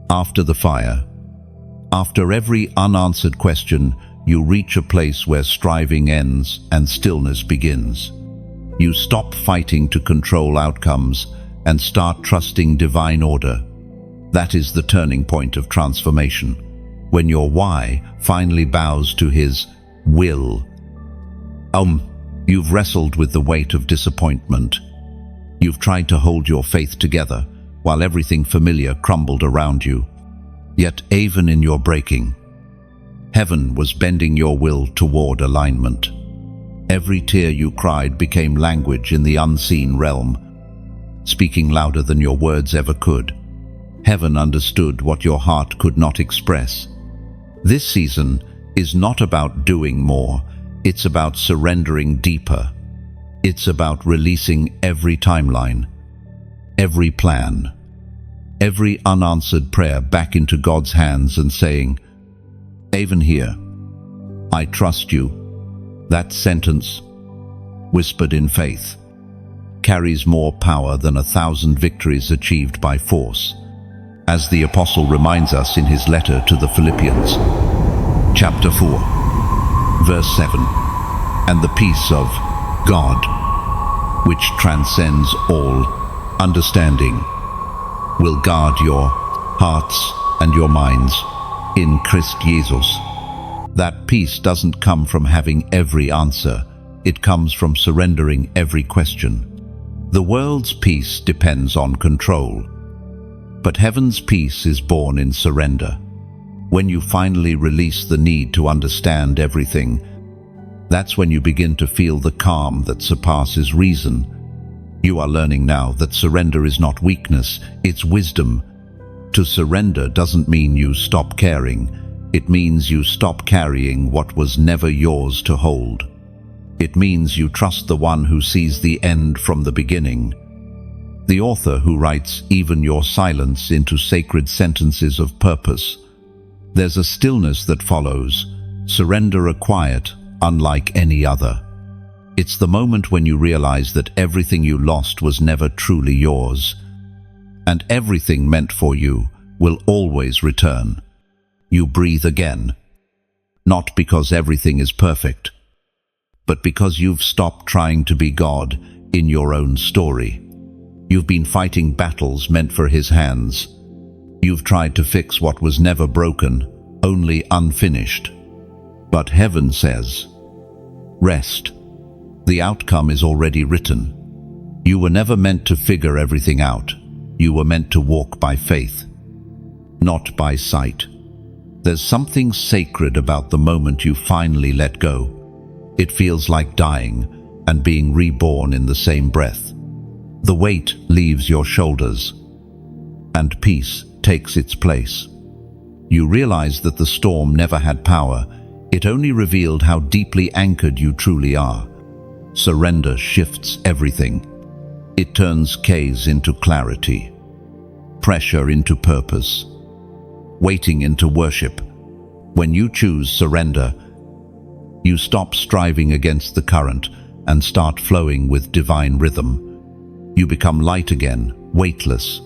after the fire, after every unanswered question, you reach a place where striving ends and stillness begins. You stop fighting to control outcomes and start trusting divine order. That is the turning point of transformation, when your why finally bows to his will. You've wrestled with the weight of disappointment. You've tried to hold your faith together while everything familiar crumbled around you. Yet even in your breaking, heaven was bending your will toward alignment. Every tear you cried became language in the unseen realm, speaking louder than your words ever could. Heaven understood what your heart could not express. This season is not about doing more, it's about surrendering deeper. It's about releasing every timeline, every plan, every unanswered prayer back into God's hands and saying, "Even here, I trust you." That sentence, whispered in faith, carries more power than 1,000 victories achieved by force. As the Apostle reminds us in his letter to the Philippians, chapter 4, verse 7, "And the peace of God, which transcends all understanding, will guard your hearts and your minds in Christ Jesus." That peace doesn't come from having every answer, it comes from surrendering every question. The world's peace depends on control, but heaven's peace is born in surrender. When you finally release the need to understand everything, that's when you begin to feel the calm that surpasses reason. You are learning now that surrender is not weakness, it's wisdom. To surrender doesn't mean you stop caring. It means you stop carrying what was never yours to hold. It means you trust the one who sees the end from the beginning. The author who writes even your silence into sacred sentences of purpose. There's a stillness that follows, surrender a quiet unlike any other. It's the moment when you realize that everything you lost was never truly yours, and everything meant for you will always return. You breathe again, not because everything is perfect, but because you've stopped trying to be God in your own story. You've been fighting battles meant for his hands. You've tried to fix what was never broken, only unfinished. But heaven says, rest. The outcome is already written. You were never meant to figure everything out. You were meant to walk by faith, not by sight. There's something sacred about the moment you finally let go. It feels like dying and being reborn in the same breath. The weight leaves your shoulders, and peace takes its place. You realize that the storm never had power. It only revealed how deeply anchored you truly are. Surrender shifts everything. It turns chaos into clarity, pressure into purpose, waiting into worship. When you choose surrender, you stop striving against the current and start flowing with divine rhythm. You become light again, weightless,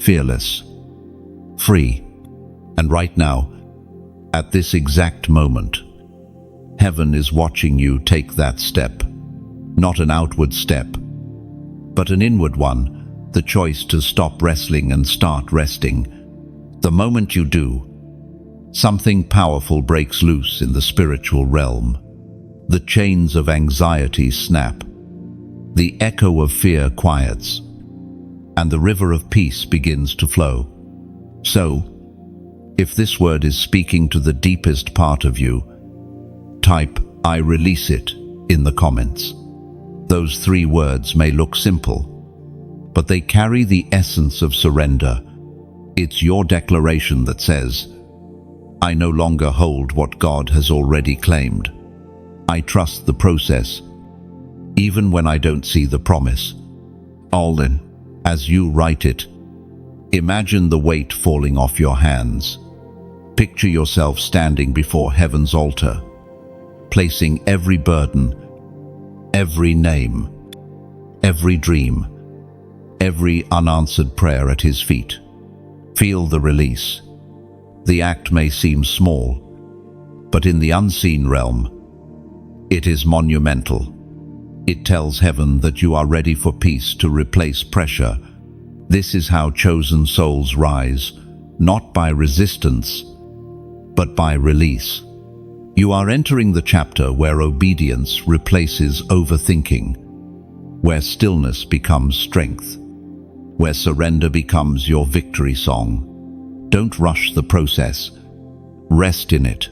fearless, free. And right now, at this exact moment, heaven is watching you take that step. Not an outward step, but an inward one, the choice to stop wrestling and start resting. The moment you do, something powerful breaks loose in the spiritual realm. The chains of anxiety snap, the echo of fear quiets, and the river of peace begins to flow. So, if this word is speaking to the deepest part of you, type "I release it" in the comments. Those 3 words may look simple, but they carry the essence of surrender. It's your declaration that says, "I no longer hold what God has already claimed. I trust the process, even when I don't see the promise." All in. As you write it, imagine the weight falling off your hands. Picture yourself standing before heaven's altar, placing every burden, every name, every dream, every unanswered prayer at his feet. Feel the release. The act may seem small, but in the unseen realm, it is monumental. It tells heaven that you are ready for peace to replace pressure. This is how chosen souls rise, not by resistance, but by release. You are entering the chapter where obedience replaces overthinking, where stillness becomes strength, where surrender becomes your victory song. Don't rush the process. Rest in it.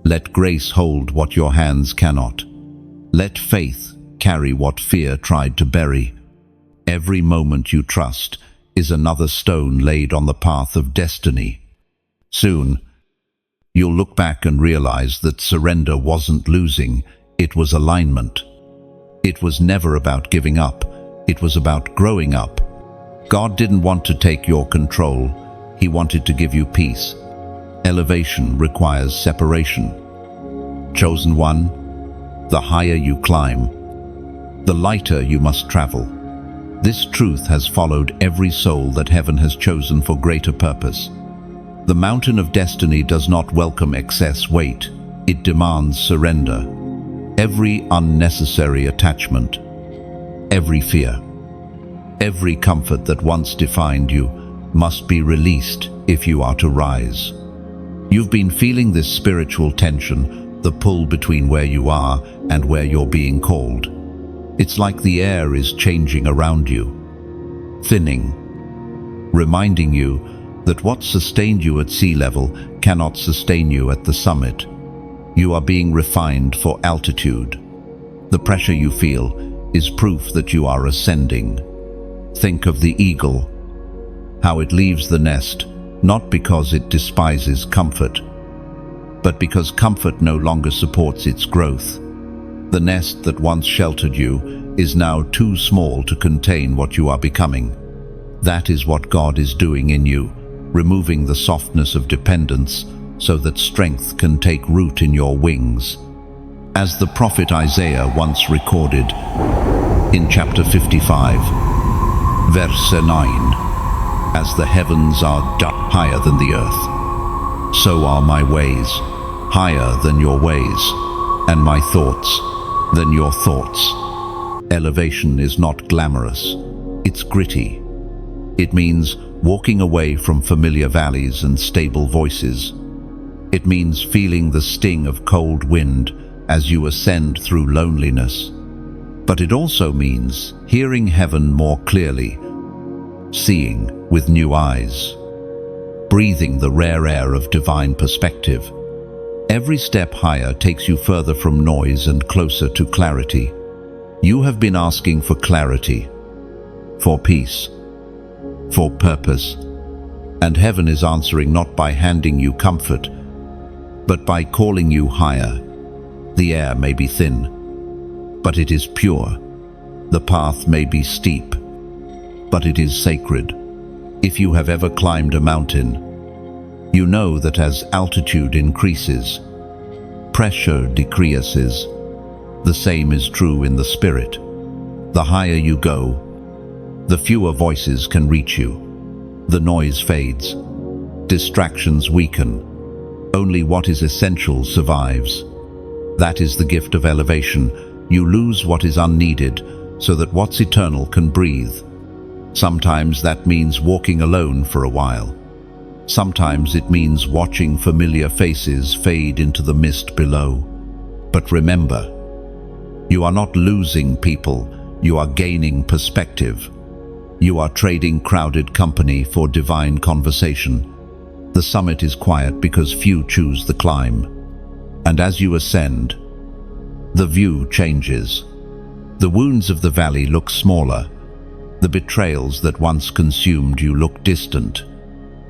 Let grace hold what your hands cannot. Let faith carry what fear tried to bury. Every moment you trust is another stone laid on the path of destiny. Soon, you'll look back and realize that surrender wasn't losing, it was alignment. It was never about giving up, it was about growing up. God didn't want to take your control, He wanted to give you peace. Elevation requires separation. Chosen one, the higher you climb, the lighter you must travel. This truth has followed every soul that heaven has chosen for greater purpose. The mountain of destiny does not welcome excess weight, it demands surrender. Every unnecessary attachment, every fear, every comfort that once defined you must be released if you are to rise. You've been feeling this spiritual tension, the pull between where you are and where you're being called. It's like the air is changing around you, thinning, reminding you that what sustained you at sea level cannot sustain you at the summit. You are being refined for altitude. The pressure you feel is proof that you are ascending. Think of the eagle, how it leaves the nest, not because it despises comfort, but because comfort no longer supports its growth. The nest that once sheltered you is now too small to contain what you are becoming. That is what God is doing in you, removing the softness of dependence so that strength can take root in your wings. As the prophet Isaiah once recorded in chapter 55, verse 9, "As the heavens are higher than the earth, so are my ways higher than your ways, and my thoughts than your thoughts." Elevation is not glamorous, it's gritty. It means walking away from familiar valleys and stable voices. It means feeling the sting of cold wind as you ascend through loneliness. But it also means hearing heaven more clearly, seeing with new eyes, breathing the rare air of divine perspective. Every step higher takes you further from noise and closer to clarity. You have been asking for clarity, for peace, for purpose, and heaven is answering not by handing you comfort, but by calling you higher. The air may be thin, but it is pure. The path may be steep, but it is sacred. If you have ever climbed a mountain, you know that as altitude increases, pressure decreases. The same is true in the spirit. The higher you go, the fewer voices can reach you. The noise fades. Distractions weaken. Only what is essential survives. That is the gift of elevation. You lose what is unneeded so that what's eternal can breathe. Sometimes that means walking alone for a while. Sometimes it means watching familiar faces fade into the mist below. But remember, you are not losing people, you are gaining perspective. You are trading crowded company for divine conversation. The summit is quiet because few choose the climb. And as you ascend, the view changes. The wounds of the valley look smaller. The betrayals that once consumed you look distant.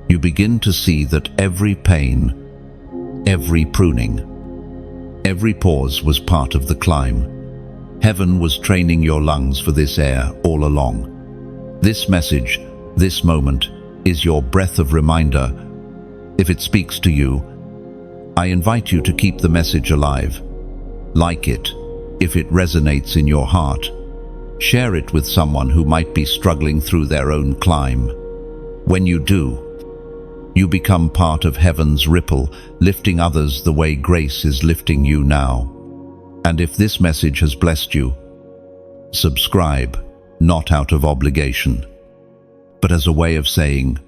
You begin to see that every pain, every pruning, every pause was part of the climb. Heaven was training your lungs for this air all along. This message, this moment, is your breath of reminder. If it speaks to you, I invite you to keep the message alive. Like it, if it resonates in your heart. Share it with someone who might be struggling through their own climb. When you do, you become part of heaven's ripple, lifting others the way grace is lifting you now. And if this message has blessed you, subscribe, not out of obligation, but as a way of saying,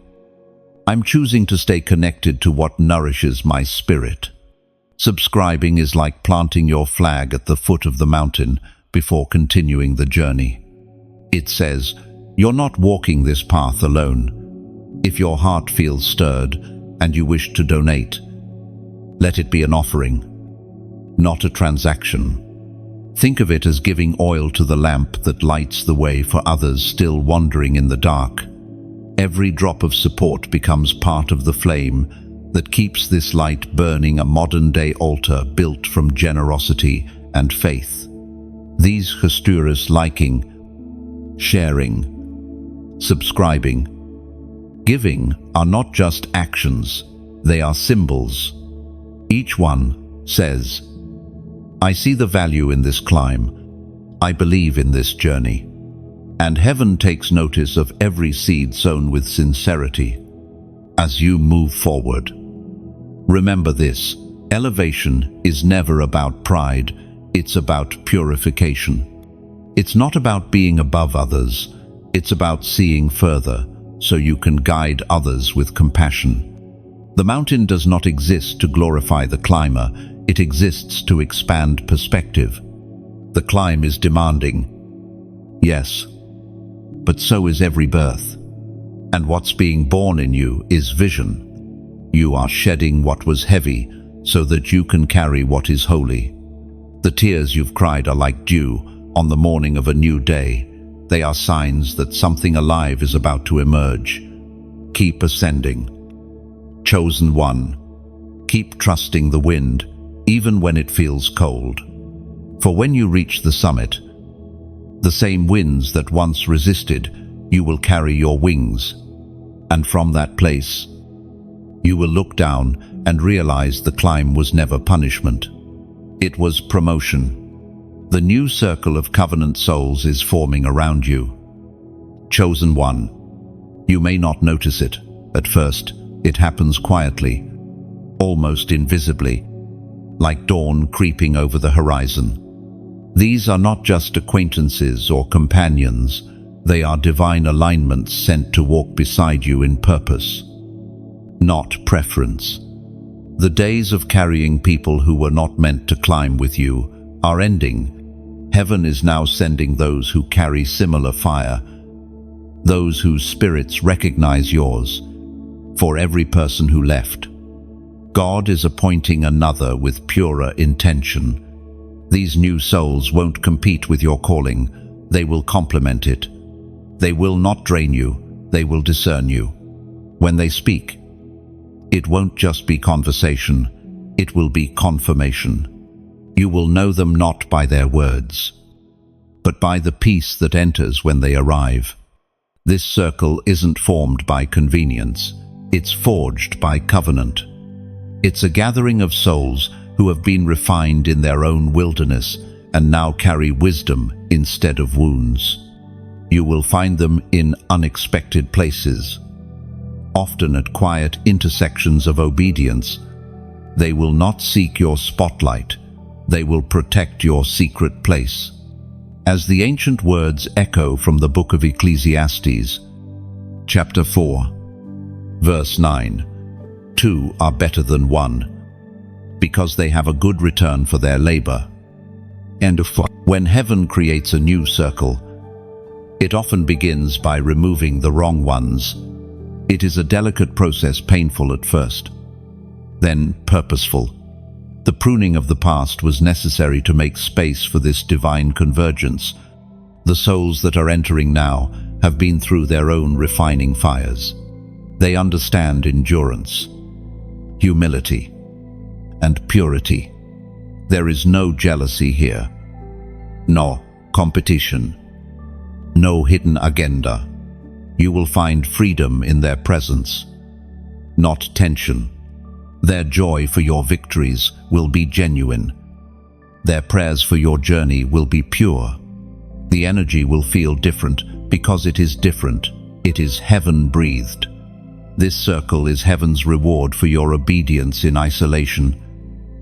I'm choosing to stay connected to what nourishes my spirit. Subscribing is like planting your flag at the foot of the mountain before continuing the journey. It says, you're not walking this path alone. If your heart feels stirred and you wish to donate, let it be an offering, not a transaction. Think of it as giving oil to the lamp that lights the way for others still wandering in the dark. Every drop of support becomes part of the flame that keeps this light burning, a modern-day altar built from generosity and faith. These gesturers, liking, sharing, subscribing, giving, are not just actions, they are symbols. Each one says, I see the value in this climb. I believe in this journey. And heaven takes notice of every seed sown with sincerity. As you move forward, remember this: elevation is never about pride, it's about purification. It's not about being above others, it's about seeing further so you can guide others with compassion. The mountain does not exist to glorify the climber, it exists to expand perspective. The climb is demanding, yes, but so is every birth. And what's being born in you is vision. You are shedding what was heavy so that you can carry what is holy. The tears you've cried are like dew on the morning of a new day. They are signs that something alive is about to emerge. Keep ascending. Chosen one, keep trusting the wind, even when it feels cold. For when you reach the summit, the same winds that once resisted, you will carry your wings. And from that place, you will look down and realize the climb was never punishment. It was promotion. The new circle of covenant souls is forming around you. Chosen one, you may not notice it. At first, it happens quietly, almost invisibly, like dawn creeping over the horizon. These are not just acquaintances or companions, they are divine alignments sent to walk beside you in purpose, not preference. The days of carrying people who were not meant to climb with you are ending. Heaven is now sending those who carry similar fire, those whose spirits recognize yours. For every person who left, God is appointing another with purer intention. These new souls won't compete with your calling, they will complement it. They will not drain you, they will discern you. When they speak, it won't just be conversation, it will be confirmation. You will know them not by their words, but by the peace that enters when they arrive. This circle isn't formed by convenience, it's forged by covenant. It's a gathering of souls who have been refined in their own wilderness and now carry wisdom instead of wounds. You will find them in unexpected places, often at quiet intersections of obedience. They will not seek your spotlight, they will protect your secret place. As the ancient words echo from the book of Ecclesiastes, chapter 4, verse 9, "Two are better than one, because they have a good return for their labor." End of. When heaven creates a new circle, it often begins by removing the wrong ones. It is a delicate process, painful at first, then purposeful. The pruning of the past was necessary to make space for this divine convergence. The souls that are entering now have been through their own refining fires. They understand endurance, humility, and purity. There is no jealousy here, no competition, no hidden agenda. You will find freedom in their presence, not tension. Their joy for your victories will be genuine. Their prayers for your journey will be pure. The energy will feel different because it is different. It is heaven-breathed. This circle is heaven's reward for your obedience in isolation.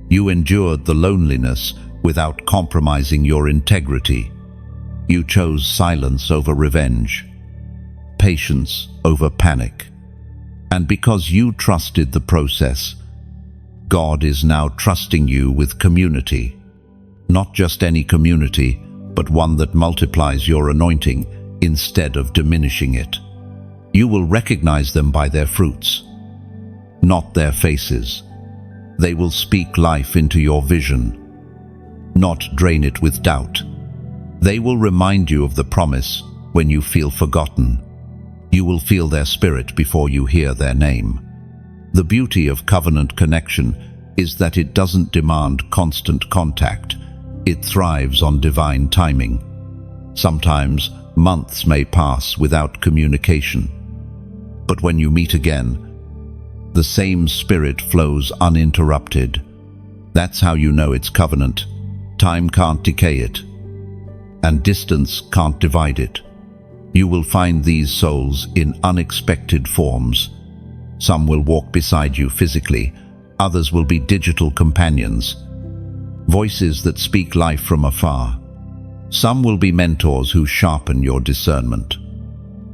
You endured the loneliness without compromising your integrity. You chose silence over revenge, patience over panic. And because you trusted the process, God is now trusting you with community. Not just any community, but one that multiplies your anointing instead of diminishing it. You will recognize them by their fruits, not their faces. They will speak life into your vision, not drain it with doubt. They will remind you of the promise when you feel forgotten. You will feel their spirit before you hear their name. The beauty of covenant connection is that it doesn't demand constant contact. It thrives on divine timing. Sometimes months may pass without communication, but when you meet again, the same spirit flows uninterrupted. That's how you know it's covenant. Time can't decay it, and distance can't divide it. You will find these souls in unexpected forms. Some will walk beside you physically, others will be digital companions, voices that speak life from afar. Some will be mentors who sharpen your discernment.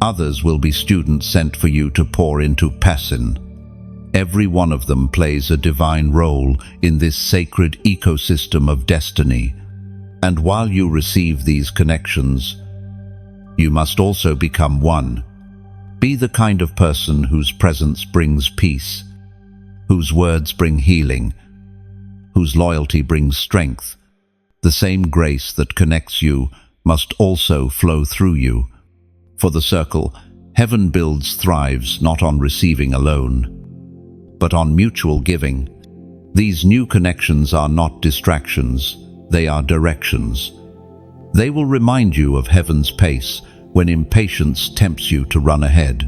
Others will be students sent for you to pour into passion. Every one of them plays a divine role in this sacred ecosystem of destiny. And while you receive these connections, you must also become one. Be the kind of person whose presence brings peace, whose words bring healing, whose loyalty brings strength. The same grace that connects you must also flow through you. For the circle, heaven builds thrives not on receiving alone, but on mutual giving. These new connections are not distractions, they are directions. They will remind you of heaven's pace when impatience tempts you to run ahead.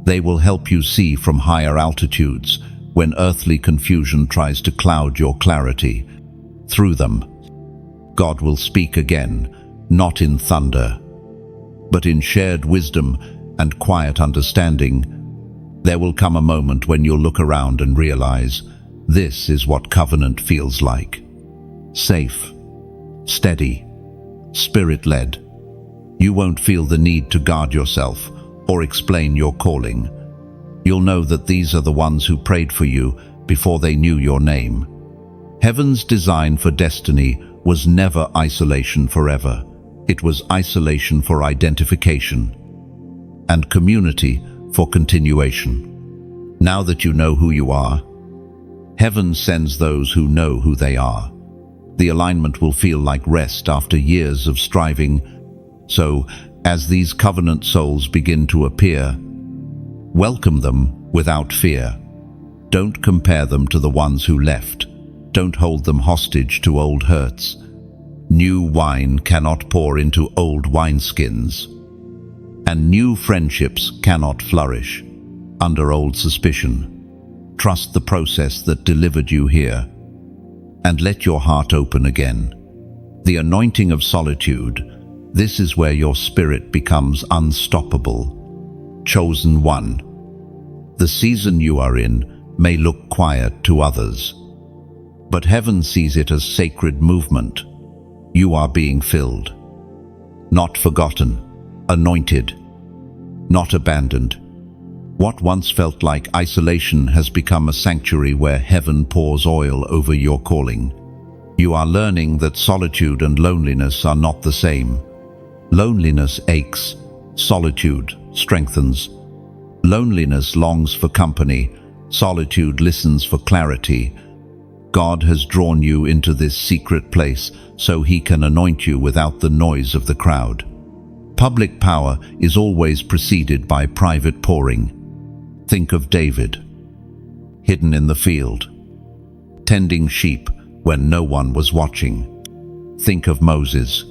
They will help you see from higher altitudes when earthly confusion tries to cloud your clarity. Through them, God will speak again, not in thunder, but in shared wisdom and quiet understanding. There will come a moment when you'll look around and realize, this is what covenant feels like. Safe, steady, spirit-led. You won't feel the need to guard yourself or explain your calling. You'll know that these are the ones who prayed for you before they knew your name. Heaven's design for destiny was never isolation forever. It was isolation for identification and community for continuation. Now that you know who you are, heaven sends those who know who they are. The alignment will feel like rest after years of striving. So, as these covenant souls begin to appear, welcome them without fear. Don't compare them to the ones who left. Don't hold them hostage to old hurts. New wine cannot pour into old wineskins, and new friendships cannot flourish under old suspicion. Trust the process that delivered you here, and let your heart open again. The anointing of solitude, this is where your spirit becomes unstoppable. Chosen one. The season you are in may look quiet to others, but heaven sees it as sacred movement. You are being filled, not forgotten, anointed, not abandoned. What once felt like isolation has become a sanctuary where heaven pours oil over your calling. You are learning that solitude and loneliness are not the same. Loneliness aches, solitude strengthens. Loneliness longs for company, solitude listens for clarity. God has drawn you into this secret place so He can anoint you without the noise of the crowd. Public power is always preceded by private pouring. Think of David, hidden in the field, tending sheep when no one was watching. Think of Moses,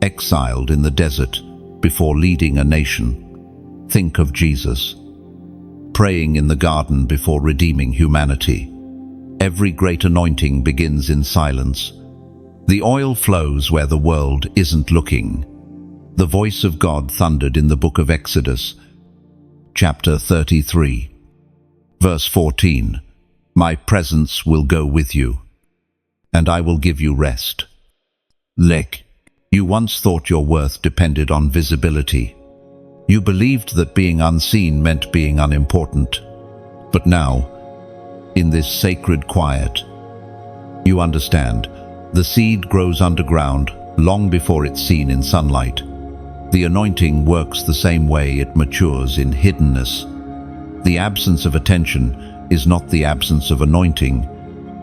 exiled in the desert before leading a nation. Think of Jesus, praying in the garden before redeeming humanity. Every great anointing begins in silence. The oil flows where the world isn't looking. The voice of God thundered in the book of Exodus, chapter 33, verse 14. My presence will go with you, and I will give you rest. Lek, you once thought your worth depended on visibility. You believed that being unseen meant being unimportant. But now, in this sacred quiet, you understand. The seed grows underground long before it's seen in sunlight. The anointing works the same way it matures in hiddenness. The absence of attention is not the absence of anointing.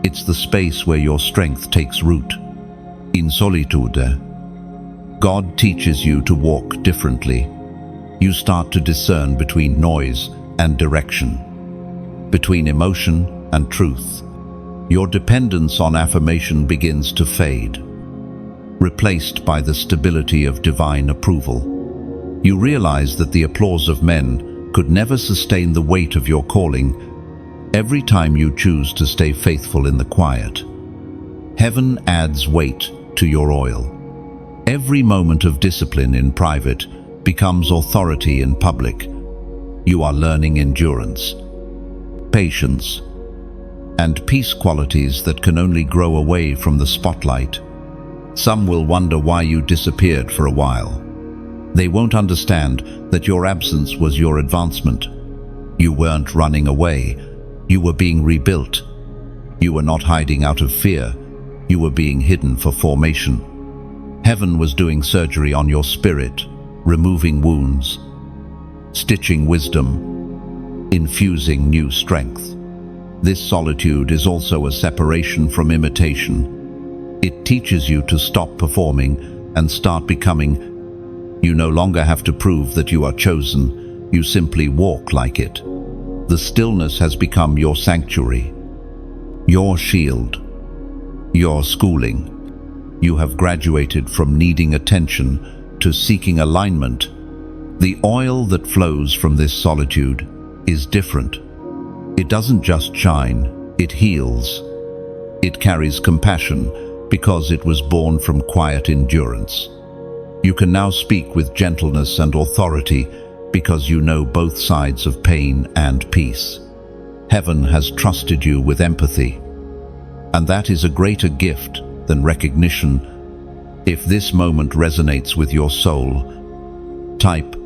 It's the space where your strength takes root. In solitude, God teaches you to walk differently. You start to discern between noise and direction, between emotion and truth. Your dependence on affirmation begins to fade, replaced by the stability of divine approval. You realize that the applause of men could never sustain the weight of your calling. Every time you choose to stay faithful in the quiet, heaven adds weight to your oil. Every moment of discipline in private becomes authority in public. You are learning endurance, patience, and peace, qualities that can only grow away from the spotlight. Some will wonder why you disappeared for a while. They won't understand that your absence was your advancement. You weren't running away. You were being rebuilt. You were not hiding out of fear. You were being hidden for formation. Heaven was doing surgery on your spirit, removing wounds, stitching wisdom, infusing new strength. This solitude is also a separation from imitation. It teaches you to stop performing and start becoming. You no longer have to prove that you are chosen. You simply walk like it. The stillness has become your sanctuary, your shield, your schooling. You have graduated from needing attention to seeking alignment. The oil that flows from this solitude is different. It doesn't just shine, it heals. It carries compassion because it was born from quiet endurance. You can now speak with gentleness and authority because you know both sides of pain and peace. Heaven has trusted you with empathy, and that is a greater gift than recognition. If this moment resonates with your soul, type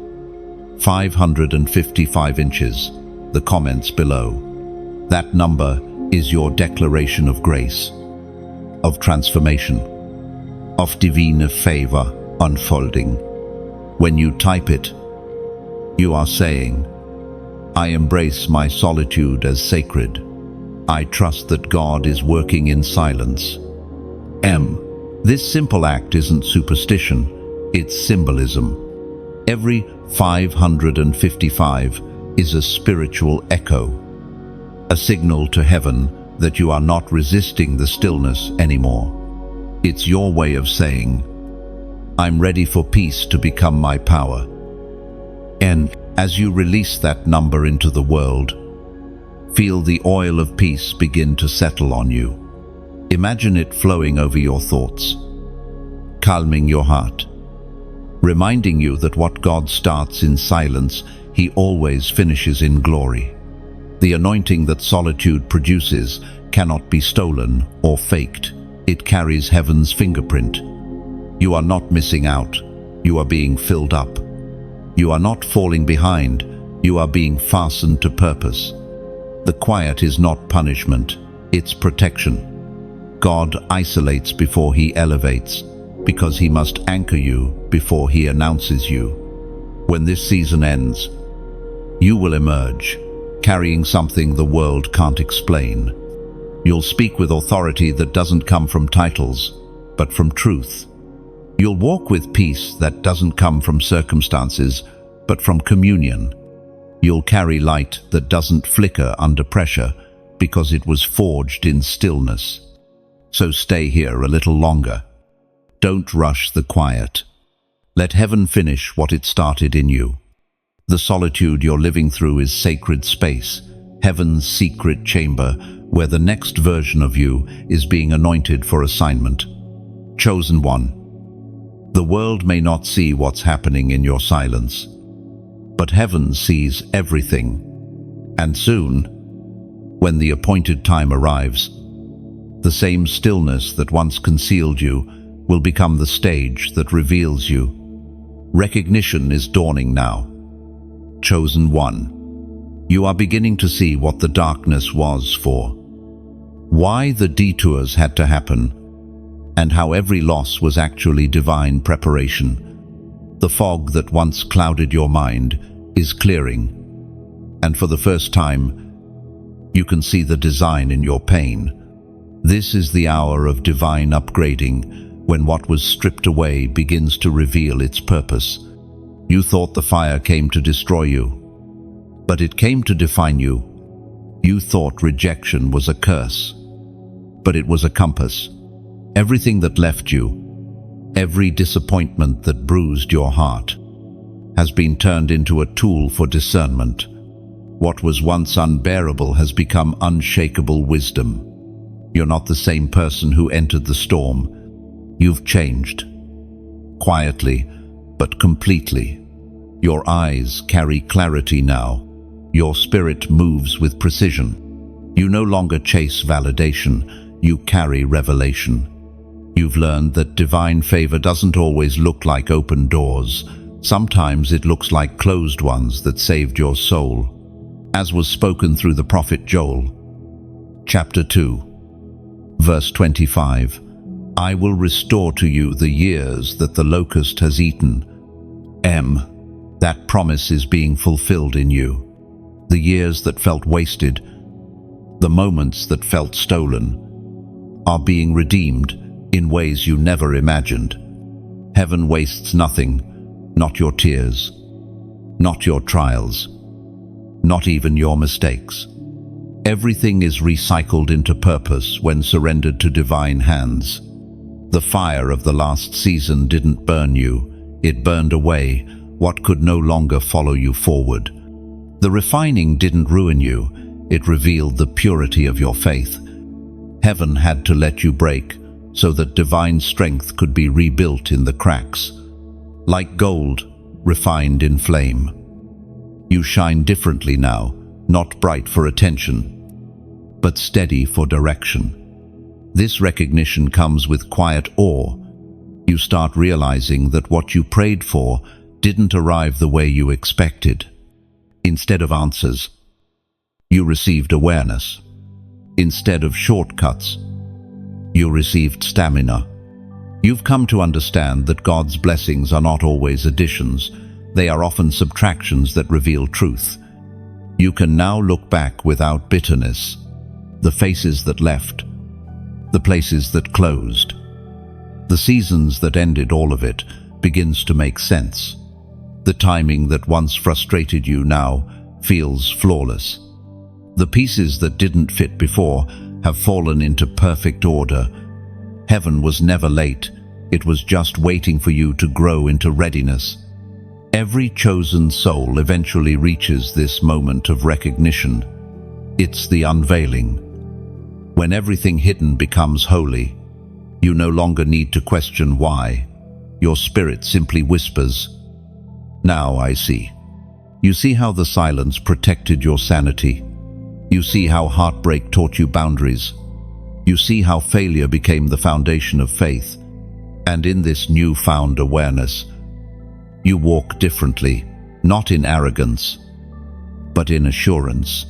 555 inches, the comments below. That number is your declaration of grace, of transformation, of divine favor unfolding. When you type it, you are saying, I embrace my solitude as sacred. I trust that God is working in silence. This simple act isn't superstition, it's symbolism. Every 555 is a spiritual echo, a signal to heaven that you are not resisting the stillness anymore. It's your way of saying, I'm ready for peace to become my power. And as you release that number into the world, feel the oil of peace begin to settle on you. Imagine it flowing over your thoughts, calming your heart, reminding you that what God starts in silence, He always finishes in glory. The anointing that solitude produces cannot be stolen or faked. It carries heaven's fingerprint. You are not missing out. You are being filled up. You are not falling behind. You are being fastened to purpose. The quiet is not punishment. It's protection. God isolates before He elevates, because He must anchor you before He announces you. When this season ends, you will emerge, carrying something the world can't explain. You'll speak with authority that doesn't come from titles, but from truth. You'll walk with peace that doesn't come from circumstances, but from communion. You'll carry light that doesn't flicker under pressure, because it was forged in stillness. So stay here a little longer. Don't rush the quiet. Let heaven finish what it started in you. The solitude you're living through is sacred space, heaven's secret chamber, where the next version of you is being anointed for assignment. Chosen one. The world may not see what's happening in your silence, but heaven sees everything. And soon, when the appointed time arrives, the same stillness that once concealed you will become the stage that reveals you. Recognition is dawning now. Chosen one. You are beginning to see what the darkness was for, why the detours had to happen, and how every loss was actually divine preparation. The fog that once clouded your mind is clearing, and for the first time, you can see the design in your pain. This is the hour of divine upgrading, when what was stripped away begins to reveal its purpose. You thought the fire came to destroy you, but it came to define you. You thought rejection was a curse, but it was a compass. Everything that left you, every disappointment that bruised your heart, has been turned into a tool for discernment. What was once unbearable has become unshakable wisdom. You're not the same person who entered the storm. You've changed. Quietly, but completely. Your eyes carry clarity now. Your spirit moves with precision. You no longer chase validation. You carry revelation. You've learned that divine favor doesn't always look like open doors. Sometimes it looks like closed ones that saved your soul. As was spoken through the prophet Joel. Chapter 2, verse 25. I will restore to you the years that the locust has eaten. That promise is being fulfilled in you. The years that felt wasted, the moments that felt stolen, are being redeemed in ways you never imagined. Heaven wastes nothing, not your tears, not your trials, not even your mistakes. Everything is recycled into purpose when surrendered to divine hands. The fire of the last season didn't burn you, it burned away what could no longer follow you forward. The refining didn't ruin you, it revealed the purity of your faith. Heaven had to let you break so that divine strength could be rebuilt in the cracks. Like gold, refined in flame. You shine differently now, not bright for attention, but steady for direction. This recognition comes with quiet awe. You start realizing that what you prayed for didn't arrive the way you expected. Instead of answers, you received awareness. Instead of shortcuts, you received stamina. You've come to understand that God's blessings are not always additions. They are often subtractions that reveal truth. You can now look back without bitterness. The faces that left, the places that closed, the seasons that ended, all of it begins to make sense. The timing that once frustrated you now feels flawless. The pieces that didn't fit before have fallen into perfect order. Heaven was never late. It was just waiting for you to grow into readiness. Every chosen soul eventually reaches this moment of recognition. It's the unveiling. When everything hidden becomes holy, you no longer need to question why. Your spirit simply whispers, "Now I see." You see how the silence protected your sanity. You see how heartbreak taught you boundaries. You see how failure became the foundation of faith. And in this newfound awareness, you walk differently, not in arrogance, but in assurance.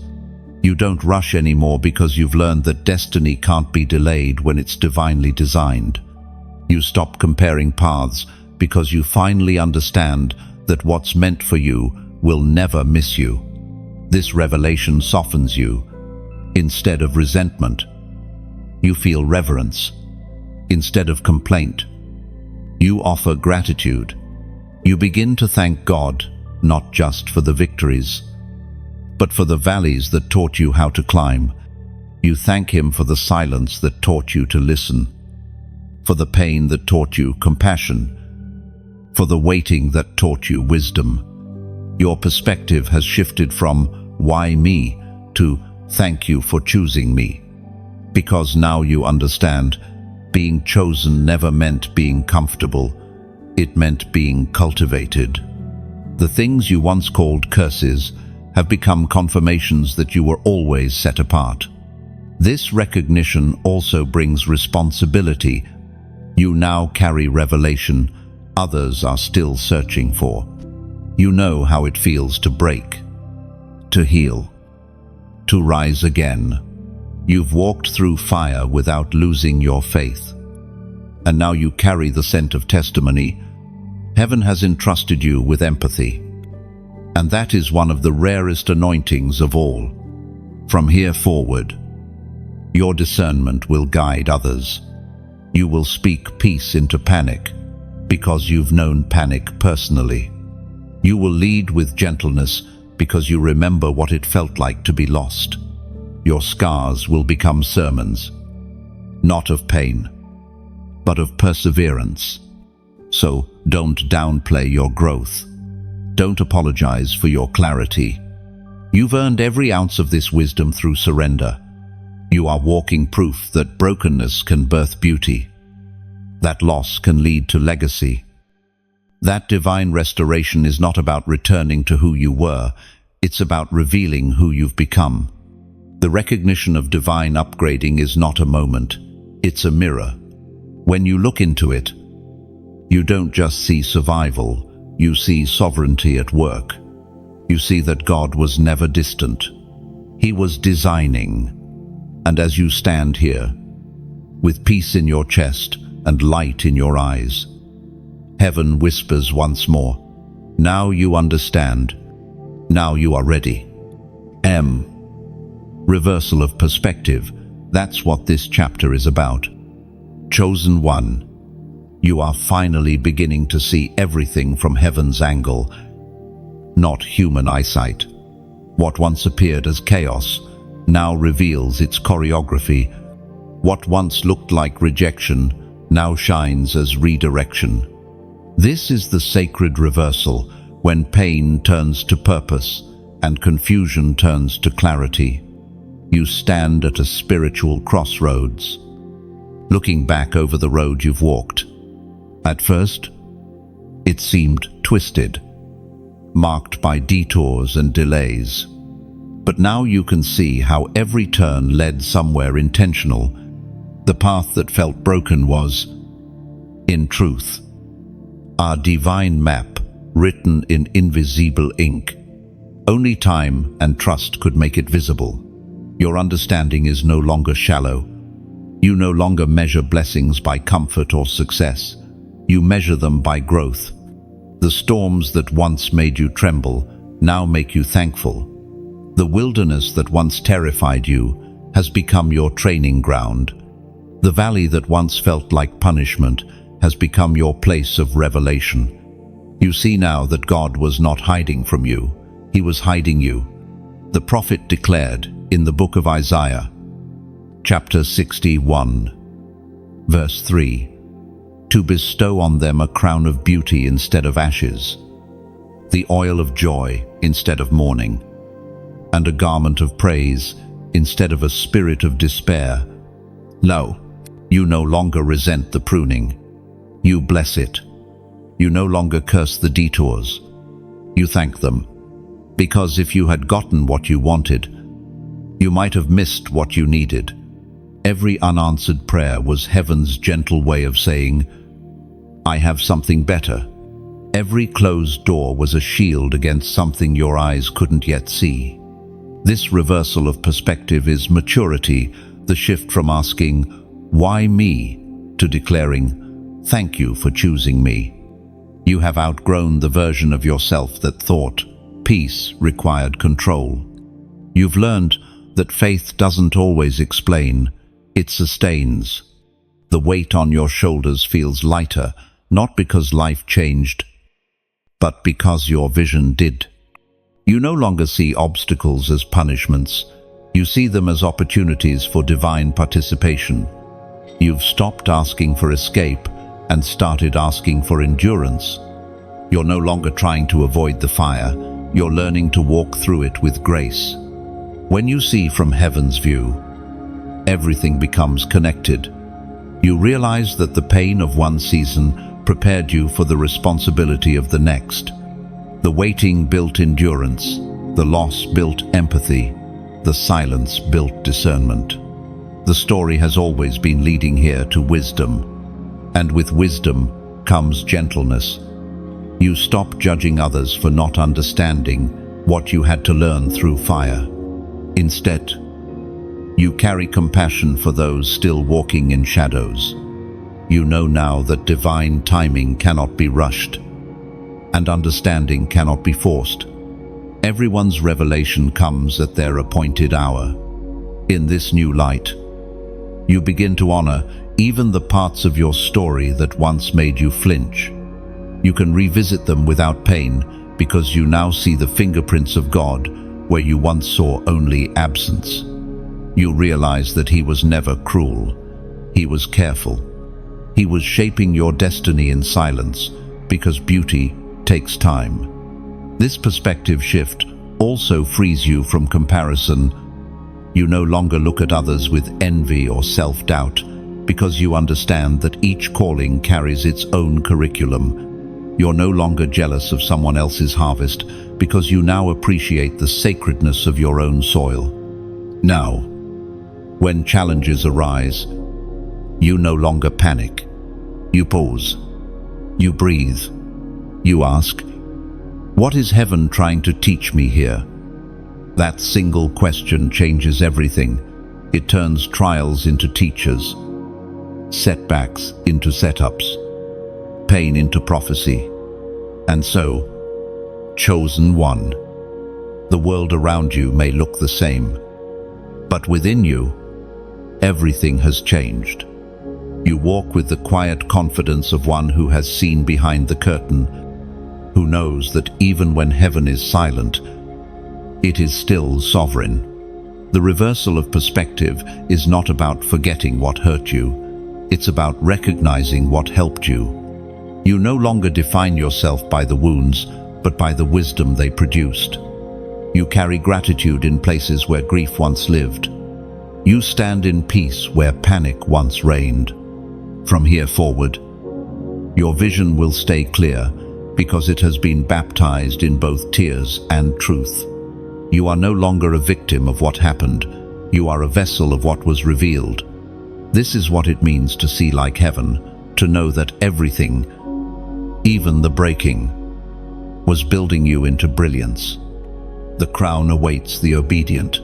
You don't rush anymore because you've learned that destiny can't be delayed when it's divinely designed. You stop comparing paths because you finally understand that what's meant for you will never miss you. This revelation softens you. Instead of resentment, you feel reverence. Instead of complaint, you offer gratitude. You begin to thank God, not just for the victories, but for the valleys that taught you how to climb. You thank Him for the silence that taught you to listen, for the pain that taught you compassion, for the waiting that taught you wisdom. Your perspective has shifted from "why me" to "thank you for choosing me." Because now you understand, being chosen never meant being comfortable. It meant being cultivated. The things you once called curses have become confirmations that you were always set apart. This recognition also brings responsibility. You now carry revelation others are still searching for. You know how it feels to break, to heal, to rise again. You've walked through fire without losing your faith. And now you carry the scent of testimony. Heaven has entrusted you with empathy. And that is one of the rarest anointings of all. From here forward, your discernment will guide others. You will speak peace into panic because you've known panic personally. You will lead with gentleness because you remember what it felt like to be lost. Your scars will become sermons, not of pain, but of perseverance. So don't downplay your growth. Don't apologize for your clarity. You've earned every ounce of this wisdom through surrender. You are walking proof that brokenness can birth beauty, that loss can lead to legacy. That divine restoration is not about returning to who you were, it's about revealing who you've become. The recognition of divine upgrading is not a moment, it's a mirror. When you look into it, you don't just see survival, you see sovereignty at work. You see that God was never distant. He was designing. And as you stand here, with peace in your chest and light in your eyes, heaven whispers once more, "Now you understand. Now you are ready." Reversal of perspective. That's what this chapter is about. Chosen one. You are finally beginning to see everything from heaven's angle, not human eyesight. What once appeared as chaos now reveals its choreography. What once looked like rejection now shines as redirection. This is the sacred reversal, when pain turns to purpose and confusion turns to clarity. You stand at a spiritual crossroads, looking back over the road you've walked. At first, it seemed twisted, marked by detours and delays. But now you can see how every turn led somewhere intentional. The path that felt broken was, in truth, our divine map written in invisible ink. Only time and trust could make it visible. Your understanding is no longer shallow. You no longer measure blessings by comfort or success. You measure them by growth. The storms that once made you tremble now make you thankful. The wilderness that once terrified you has become your training ground. The valley that once felt like punishment has become your place of revelation. You see now that God was not hiding from you. He was hiding you. The prophet declared in the book of Isaiah, chapter 61, Verse 3. To bestow on them a crown of beauty instead of ashes, the oil of joy instead of mourning, and a garment of praise instead of a spirit of despair. No, you no longer resent the pruning. You bless it. You no longer curse the detours. You thank them. Because if you had gotten what you wanted, you might have missed what you needed. Every unanswered prayer was heaven's gentle way of saying, I have something better. Every closed door was a shield against something your eyes couldn't yet see. This reversal of perspective is maturity, the shift from asking, why me, to declaring, thank you for choosing me. You have outgrown the version of yourself that thought peace required control. You've learned that faith doesn't always explain, it sustains. The weight on your shoulders feels lighter, not because life changed, but because your vision did. You no longer see obstacles as punishments. You see them as opportunities for divine participation. You've stopped asking for escape and started asking for endurance. You're no longer trying to avoid the fire. You're learning to walk through it with grace. When you see from heaven's view, everything becomes connected. You realize that the pain of one season prepared you for the responsibility of the next. The waiting built endurance, the loss built empathy, the silence built discernment. The story has always been leading here to wisdom, and with wisdom comes gentleness. You stop judging others for not understanding what you had to learn through fire. Instead, you carry compassion for those still walking in shadows. You know now that divine timing cannot be rushed, and understanding cannot be forced. Everyone's revelation comes at their appointed hour. In this new light, you begin to honor even the parts of your story that once made you flinch. You can revisit them without pain because you now see the fingerprints of God where you once saw only absence. You realize that He was never cruel. He was careful. He was shaping your destiny in silence because beauty takes time. This perspective shift also frees you from comparison. You no longer look at others with envy or self-doubt because you understand that each calling carries its own curriculum. You're no longer jealous of someone else's harvest because you now appreciate the sacredness of your own soil. Now, when challenges arise, you no longer panic. You pause. You breathe. You ask, what is heaven trying to teach me here? That single question changes everything. It turns trials into teachers, setbacks into setups, pain into prophecy. And so, chosen one. The world around you may look the same, but within you, everything has changed. You walk with the quiet confidence of one who has seen behind the curtain, who knows that even when heaven is silent, it is still sovereign. The reversal of perspective is not about forgetting what hurt you. It's about recognizing what helped you. You no longer define yourself by the wounds, but by the wisdom they produced. You carry gratitude in places where grief once lived. You stand in peace where panic once reigned. From here forward, your vision will stay clear because it has been baptized in both tears and truth. You are no longer a victim of what happened. You are a vessel of what was revealed. This is what it means to see like heaven, to know that everything, even the breaking, was building you into brilliance. The crown awaits the obedient.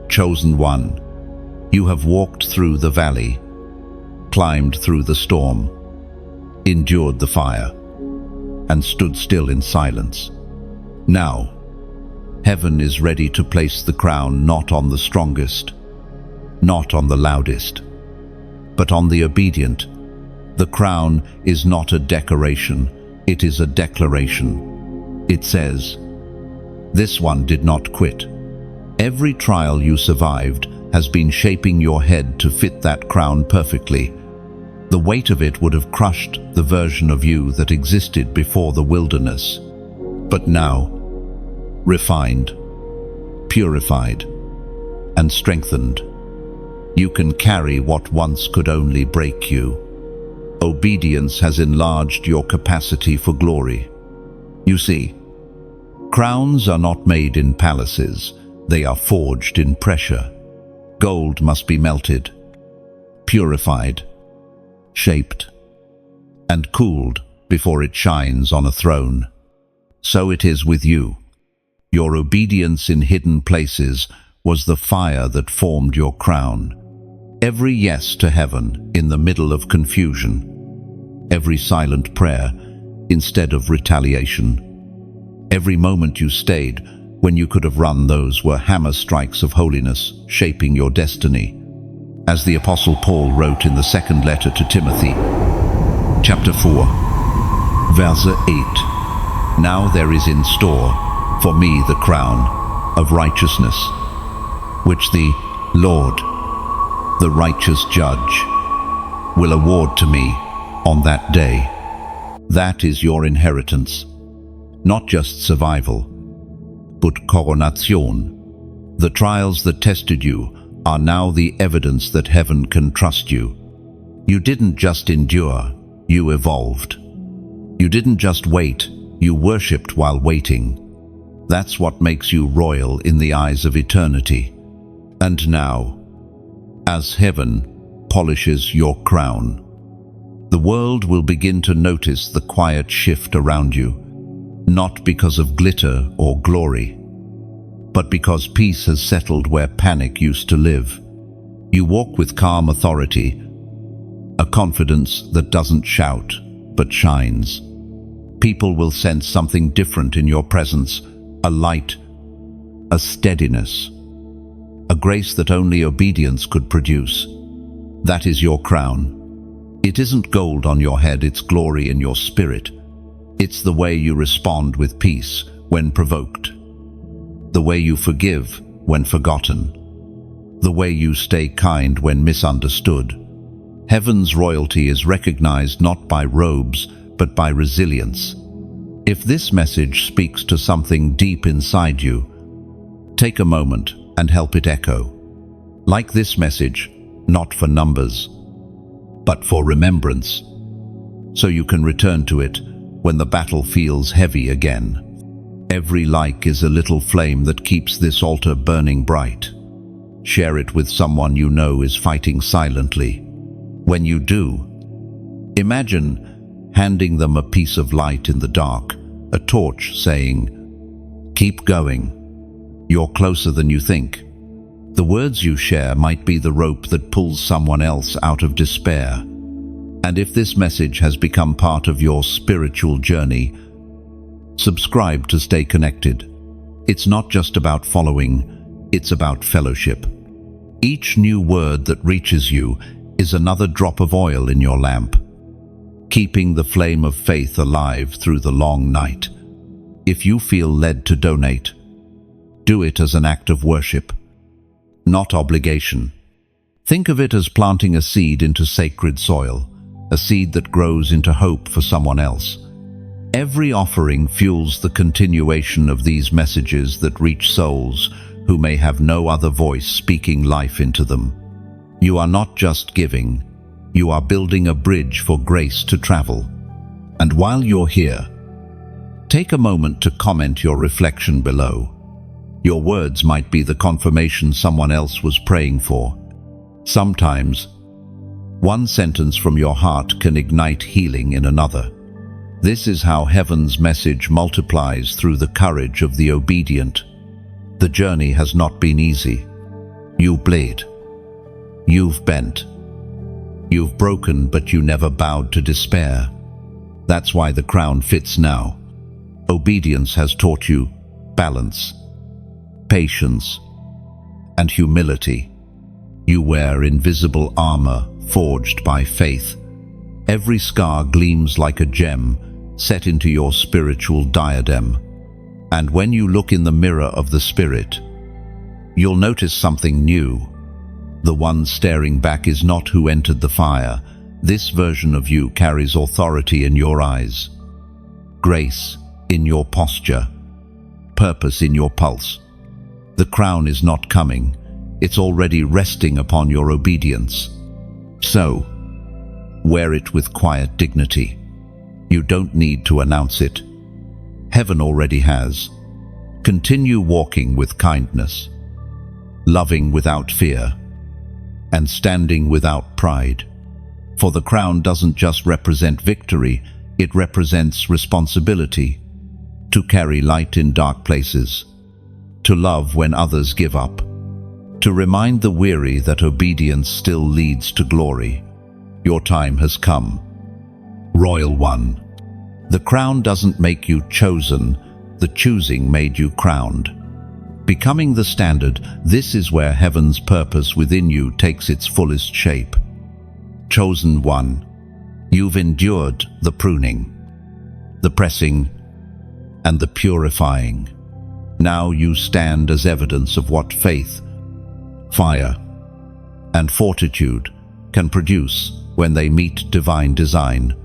Chosen one, you have walked through the valley, climbed through the storm, endured the fire, and stood still in silence. Now, heaven is ready to place the crown not on the strongest, not on the loudest, but on the obedient. The crown is not a decoration, it is a declaration. It says, "This one did not quit." Every trial you survived has been shaping your head to fit that crown perfectly. The weight of it would have crushed the version of you that existed before the wilderness. But now, refined, purified, and strengthened, you can carry what once could only break you. Obedience has enlarged your capacity for glory. You see, crowns are not made in palaces, they are forged in pressure. Gold must be melted, purified, shaped, and cooled before it shines on a throne. So it is with you. Your obedience in hidden places was the fire that formed your crown. Every yes to heaven in the middle of confusion, every silent prayer instead of retaliation, every moment you stayed when you could have run, those were hammer strikes of holiness shaping your destiny. As the Apostle Paul wrote in the second letter to Timothy, chapter 4, verse 8, "Now there is in store for me the crown of righteousness, which the Lord, the righteous judge, will award to me on that day." That is your inheritance, not just survival, but coronation. The trials that tested you are now the evidence that heaven can trust you. You didn't just endure, you evolved. You didn't just wait, you worshipped while waiting. That's what makes you royal in the eyes of eternity. And now, as heaven polishes your crown, the world will begin to notice the quiet shift around you, not because of glitter or glory, but because peace has settled where panic used to live. You walk with calm authority, a confidence that doesn't shout, but shines. People will sense something different in your presence, a light, a steadiness, a grace that only obedience could produce. That is your crown. It isn't gold on your head, it's glory in your spirit. It's the way you respond with peace when provoked, the way you forgive when forgotten, the way you stay kind when misunderstood. Heaven's royalty is recognized not by robes, but by resilience. If this message speaks to something deep inside you, take a moment and help it echo. Like this message, not for numbers, but for remembrance, so you can return to it when the battle feels heavy again. Every like is a little flame that keeps this altar burning bright. Share it with someone you know is fighting silently. When you do, imagine handing them a piece of light in the dark, a torch saying, "Keep going. You're closer than you think." The words you share might be the rope that pulls someone else out of despair. And if this message has become part of your spiritual journey, subscribe to stay connected. It's not just about following, it's about fellowship. Each new word that reaches you is another drop of oil in your lamp, keeping the flame of faith alive through the long night. If you feel led to donate, do it as an act of worship, not obligation. Think of it as planting a seed into sacred soil, a seed that grows into hope for someone else. Every offering fuels the continuation of these messages that reach souls who may have no other voice speaking life into them. You are not just giving, you are building a bridge for grace to travel. And while you're here, take a moment to comment your reflection below. Your words might be the confirmation someone else was praying for. Sometimes, one sentence from your heart can ignite healing in another. This is how heaven's message multiplies through the courage of the obedient. The journey has not been easy. You bled. You've bent. You've broken, but you never bowed to despair. That's why the crown fits now. Obedience has taught you balance, patience, and humility. You wear invisible armor forged by faith. Every scar gleams like a gem set into your spiritual diadem. And when you look in the mirror of the Spirit, you'll notice something new. The one staring back is not who entered the fire, This version of you carries authority in your eyes, grace in your posture, purpose in your pulse. The crown is not coming, it's already resting upon your obedience. So, wear it with quiet dignity. You don't need to announce it. Heaven already has. Continue walking with kindness, loving without fear, and standing without pride. For the crown doesn't just represent victory, it represents responsibility. To carry light in dark places, to love when others give up, to remind the weary that obedience still leads to glory. Your time has come. Royal One. The crown doesn't make you chosen, the choosing made you crowned. Becoming the standard, this is where heaven's purpose within you takes its fullest shape. Chosen One, you've endured the pruning, the pressing, and the purifying. Now you stand as evidence of what faith, fire, and fortitude can produce when they meet divine design.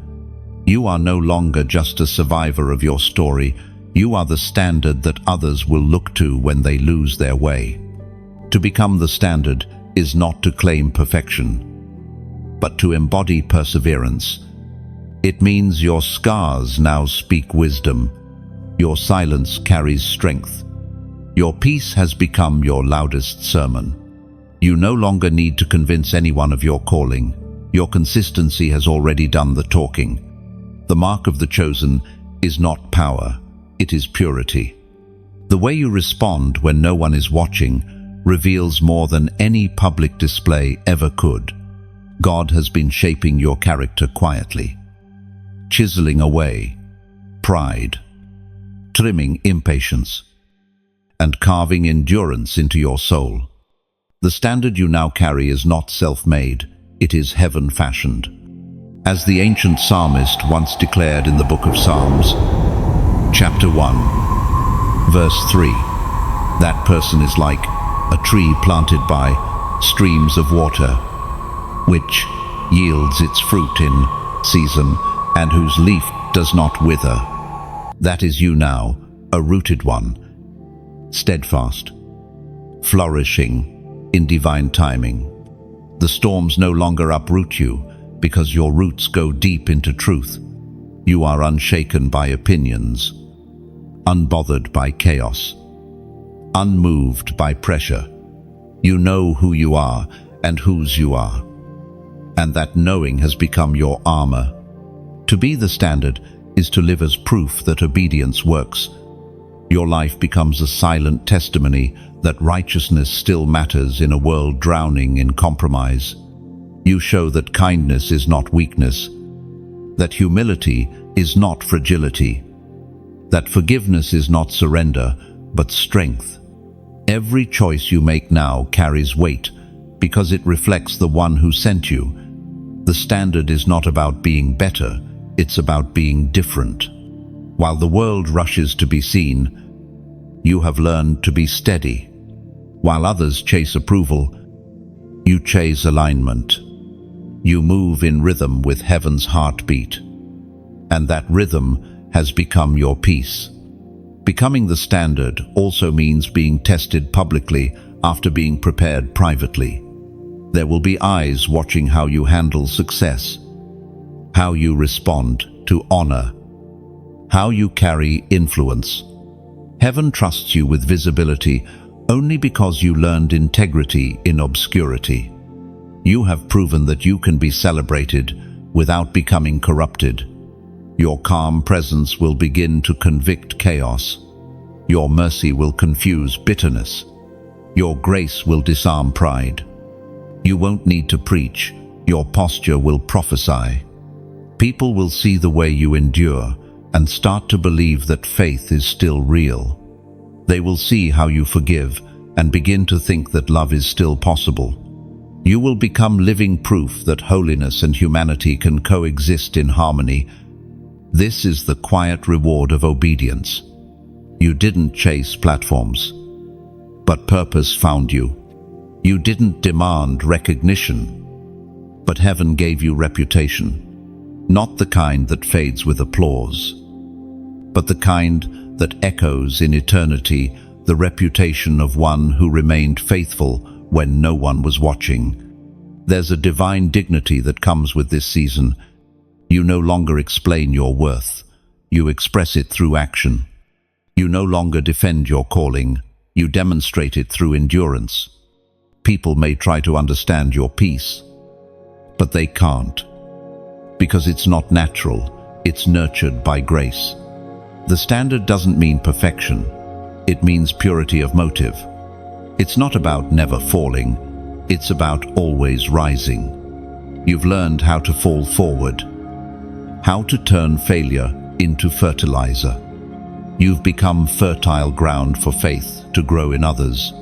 You are no longer just a survivor of your story, you are the standard that others will look to when they lose their way. To become the standard is not to claim perfection, but to embody perseverance. It means your scars now speak wisdom, your silence carries strength, your peace has become your loudest sermon. You no longer need to convince anyone of your calling. Your consistency has already done the talking. The mark of the chosen is not power, it is purity. The way you respond when no one is watching reveals more than any public display ever could. God has been shaping your character quietly, chiseling away pride, trimming impatience, and carving endurance into your soul. The standard you now carry is not self-made, it is heaven-fashioned. As the ancient psalmist once declared in the book of Psalms, chapter 1, verse 3, that person is like a tree planted by streams of water, which yields its fruit in season and whose leaf does not wither. That is you now, a rooted one, steadfast, flourishing in divine timing. The storms no longer uproot you because your roots go deep into truth. You are unshaken by opinions, unbothered by chaos, unmoved by pressure. You know who you are and whose you are, and that knowing has become your armor. To be the standard is to live as proof that obedience works. Your life becomes a silent testimony that righteousness still matters in a world drowning in compromise. You show that kindness is not weakness, that humility is not fragility, that forgiveness is not surrender, but strength. Every choice you make now carries weight because it reflects the one who sent you. The standard is not about being better, it's about being different. While the world rushes to be seen, you have learned to be steady. While others chase approval, you chase alignment. You move in rhythm with heaven's heartbeat, and that rhythm has become your peace. Becoming the standard also means being tested publicly after being prepared privately. There will be eyes watching how you handle success, how you respond to honor, how you carry influence. Heaven trusts you with visibility only because you learned integrity in obscurity. You have proven that you can be celebrated without becoming corrupted. Your calm presence will begin to convict chaos. Your mercy will confuse bitterness. Your grace will disarm pride. You won't need to preach, your posture will prophesy. People will see the way you endure and start to believe that faith is still real. They will see how you forgive and begin to think that love is still possible. You will become living proof that holiness and humanity can coexist in harmony. This is the quiet reward of obedience. You didn't chase platforms, but purpose found you. You didn't demand recognition, But heaven gave you reputation, not the kind that fades with applause, but the kind that echoes in eternity, the reputation of one who remained faithful when no one was watching. There's a divine dignity that comes with this season. You no longer explain your worth. You express it through action. You no longer defend your calling. You demonstrate it through endurance. People may try to understand your peace, but they can't, because it's not natural, it's nurtured by grace. The standard doesn't mean perfection, it means purity of motive. It's not about never falling, it's about always rising. You've learned how to fall forward, how to turn failure into fertilizer. You've become fertile ground for faith to grow in others.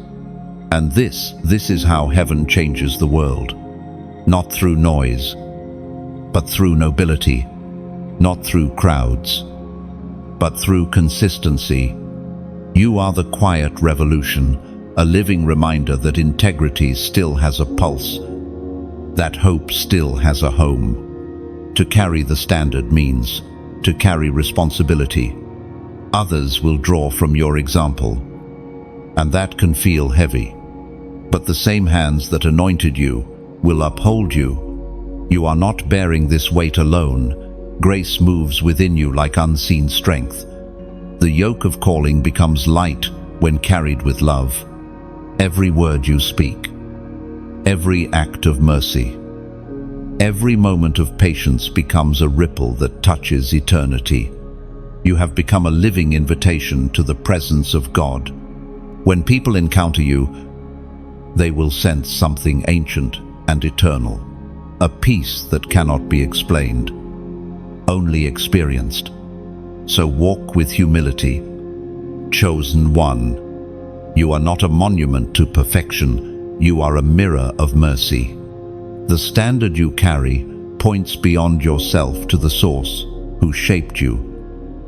And this is how heaven changes the world. Not through noise, but through nobility. Not through crowds, but through consistency. You are the quiet revolution, a living reminder that integrity still has a pulse, that hope still has a home. To carry the standard means to carry responsibility. Others will draw from your example, and that can feel heavy. But the same hands that anointed you will uphold you. You are not bearing this weight alone. Grace moves within you like unseen strength. The yoke of calling becomes light when carried with love. Every word you speak, every act of mercy, every moment of patience becomes a ripple that touches eternity. You have become a living invitation to the presence of God. When people encounter you, they will sense something ancient and eternal, a peace that cannot be explained, only experienced. So walk with humility. Chosen one, you are not a monument to perfection, you are a mirror of mercy. The standard you carry points beyond yourself to the source who shaped you.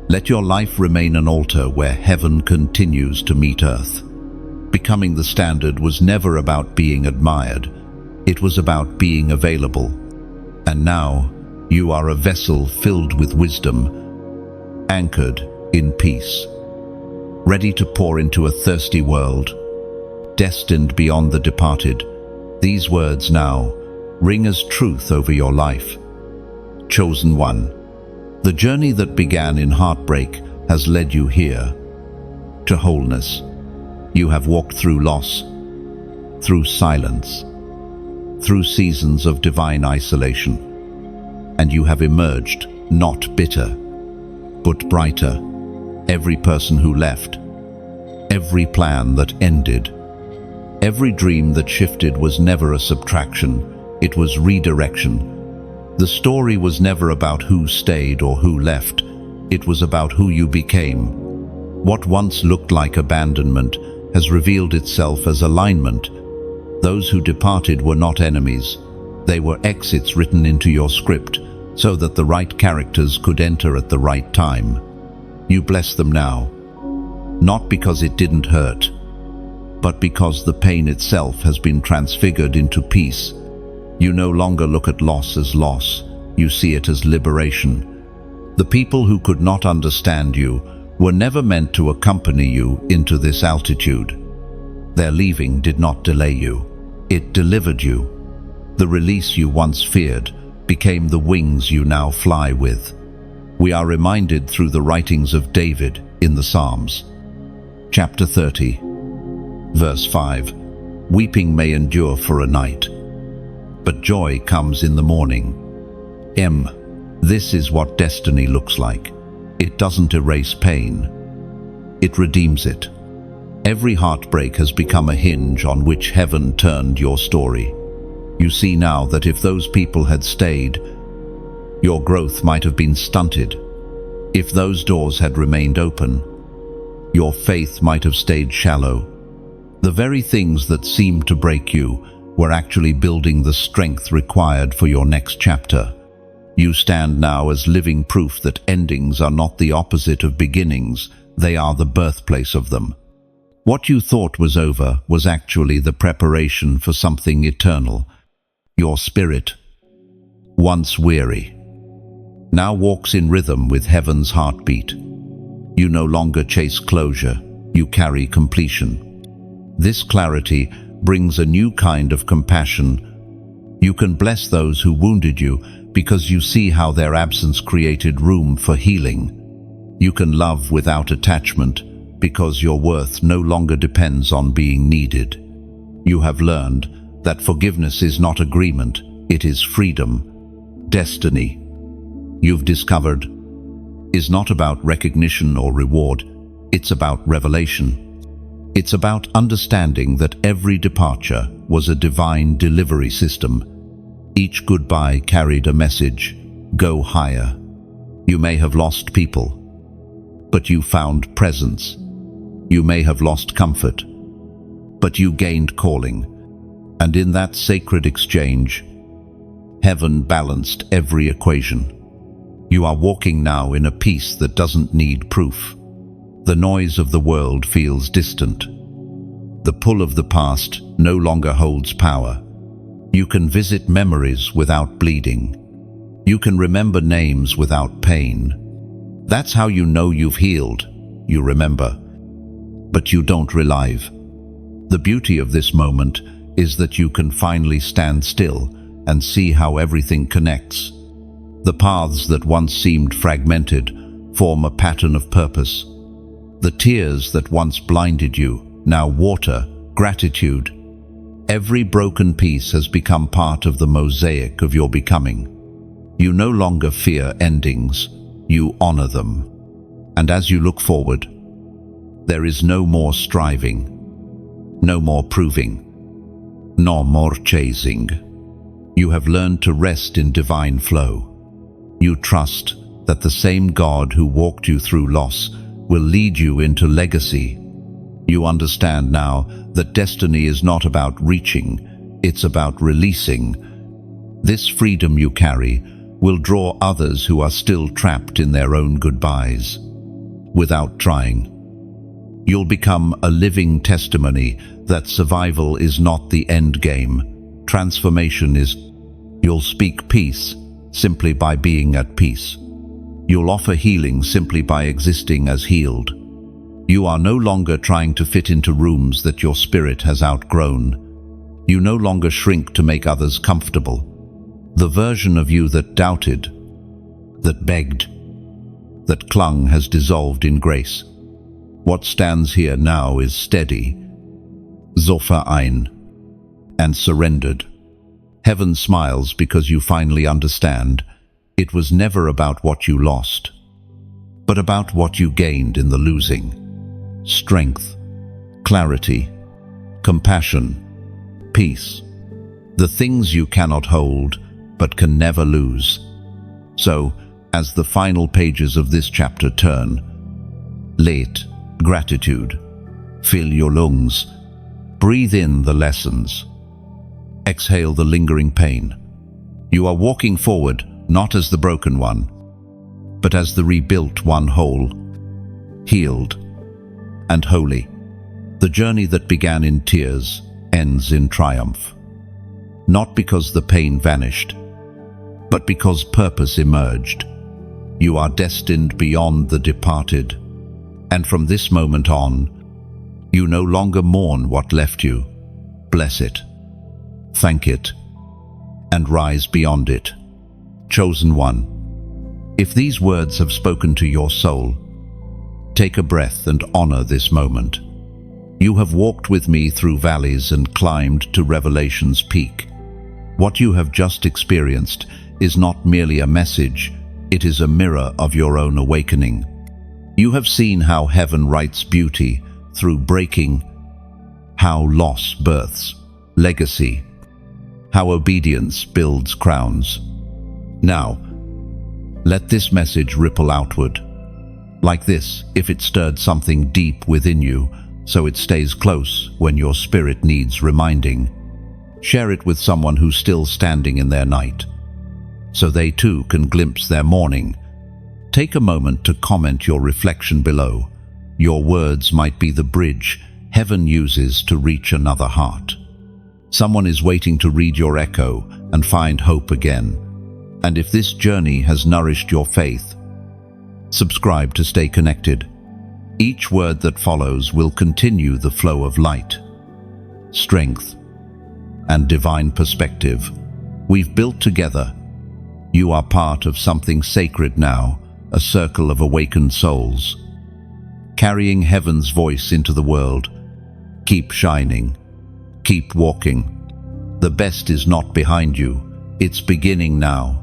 Let your life remain an altar where heaven continues to meet earth. Becoming the standard was never about being admired. It was about being available. And now, you are a vessel filled with wisdom, anchored in peace, ready to pour into a thirsty world, destined beyond the departed. These words now ring as truth over your life. Chosen one, the journey that began in heartbreak has led you here, to wholeness. You have walked through loss, through silence, through seasons of divine isolation, and you have emerged not bitter, but brighter. Every person who left, every plan that ended, every dream that shifted was never a subtraction, it was redirection. The story was never about who stayed or who left, it was about who you became. What once looked like abandonment has revealed itself as alignment. Those who departed were not enemies, they were exits written into your script, so that the right characters could enter at the right time. You bless them now, not because it didn't hurt, but because the pain itself has been transfigured into peace. You no longer look at loss as loss, you see it as liberation. The people who could not understand you were never meant to accompany you into this altitude. Their leaving did not delay you, it delivered you. The release you once feared became the wings you now fly with. We are reminded through the writings of David in the Psalms. Chapter 30, verse 5, weeping may endure for a night, but joy comes in the morning. This is what destiny looks like. It doesn't erase pain, it redeems it. Every heartbreak has become a hinge on which heaven turned your story. You see now that if those people had stayed, your growth might have been stunted. If those doors had remained open, your faith might have stayed shallow. The very things that seemed to break you were actually building the strength required for your next chapter. You stand now as living proof that endings are not the opposite of beginnings, they are the birthplace of them. What you thought was over was actually the preparation for something eternal. Your spirit, once weary, now walks in rhythm with heaven's heartbeat. You no longer chase closure, you carry completion. This clarity brings a new kind of compassion. You can bless those who wounded you because you see how their absence created room for healing. You can love without attachment because your worth no longer depends on being needed. You have learned that forgiveness is not agreement, it is freedom. Destiny, you've discovered, is not about recognition or reward, it's about revelation. It's about understanding that every departure was a divine delivery system. Each goodbye carried a message: go higher. You may have lost people, but you found presence. You may have lost comfort, but you gained calling. And in that sacred exchange, heaven balanced every equation. You are walking now in a peace that doesn't need proof. The noise of the world feels distant. The pull of the past no longer holds power. You can visit memories without bleeding. You can remember names without pain. That's how you know you've healed. You remember, but you don't relive. The beauty of this moment is that you can finally stand still and see how everything connects. The paths that once seemed fragmented form a pattern of purpose. The tears that once blinded you now water gratitude. Every broken piece has become part of the mosaic of your becoming. You no longer fear endings, you honor them. And as you look forward, there is no more striving, no more proving, no more chasing. You have learned to rest in divine flow. You trust that the same God who walked you through loss will lead you into legacy. You understand now that destiny is not about reaching, it's about releasing. This freedom you carry will draw others who are still trapped in their own goodbyes. Without trying, you'll become a living testimony that survival is not the end game. Transformation is. You'll speak peace simply by being at peace. You'll offer healing simply by existing as healed. You are no longer trying to fit into rooms that your spirit has outgrown. You no longer shrink to make others comfortable. The version of you that doubted, that begged, that clung has dissolved in grace. What stands here now is steady, Zopha'in, and surrendered. Heaven smiles because you finally understand it was never about what you lost, but about what you gained in the losing. Strength, clarity, compassion, peace. The things you cannot hold, but can never lose. So, as the final pages of this chapter turn, let gratitude fill your lungs. Breathe in the lessons. Exhale the lingering pain. You are walking forward, not as the broken one, but as the rebuilt one, whole, healed, and holy. The journey that began in tears ends in triumph. Not because the pain vanished, but because purpose emerged. You are destined beyond the departed, and from this moment on, you no longer mourn what left you. Bless it, thank it, and rise beyond it. Chosen one, if these words have spoken to your soul, take a breath and honor this moment. You have walked with me through valleys and climbed to revelation's peak. What you have just experienced is not merely a message, it is a mirror of your own awakening. You have seen how heaven writes beauty through breaking, how loss births legacy, how obedience builds crowns. Now, let this message ripple outward. Like this, if it stirred something deep within you, so it stays close when your spirit needs reminding. Share it with someone who's still standing in their night, so they too can glimpse their morning. Take a moment to comment your reflection below. Your words might be the bridge heaven uses to reach another heart. Someone is waiting to read your echo and find hope again. And if this journey has nourished your faith, subscribe to stay connected. Each word that follows will continue the flow of light, strength, and divine perspective we've built together. You are part of something sacred now, a circle of awakened souls, carrying heaven's voice into the world. Keep shining, keep walking. The best is not behind you, it's beginning now.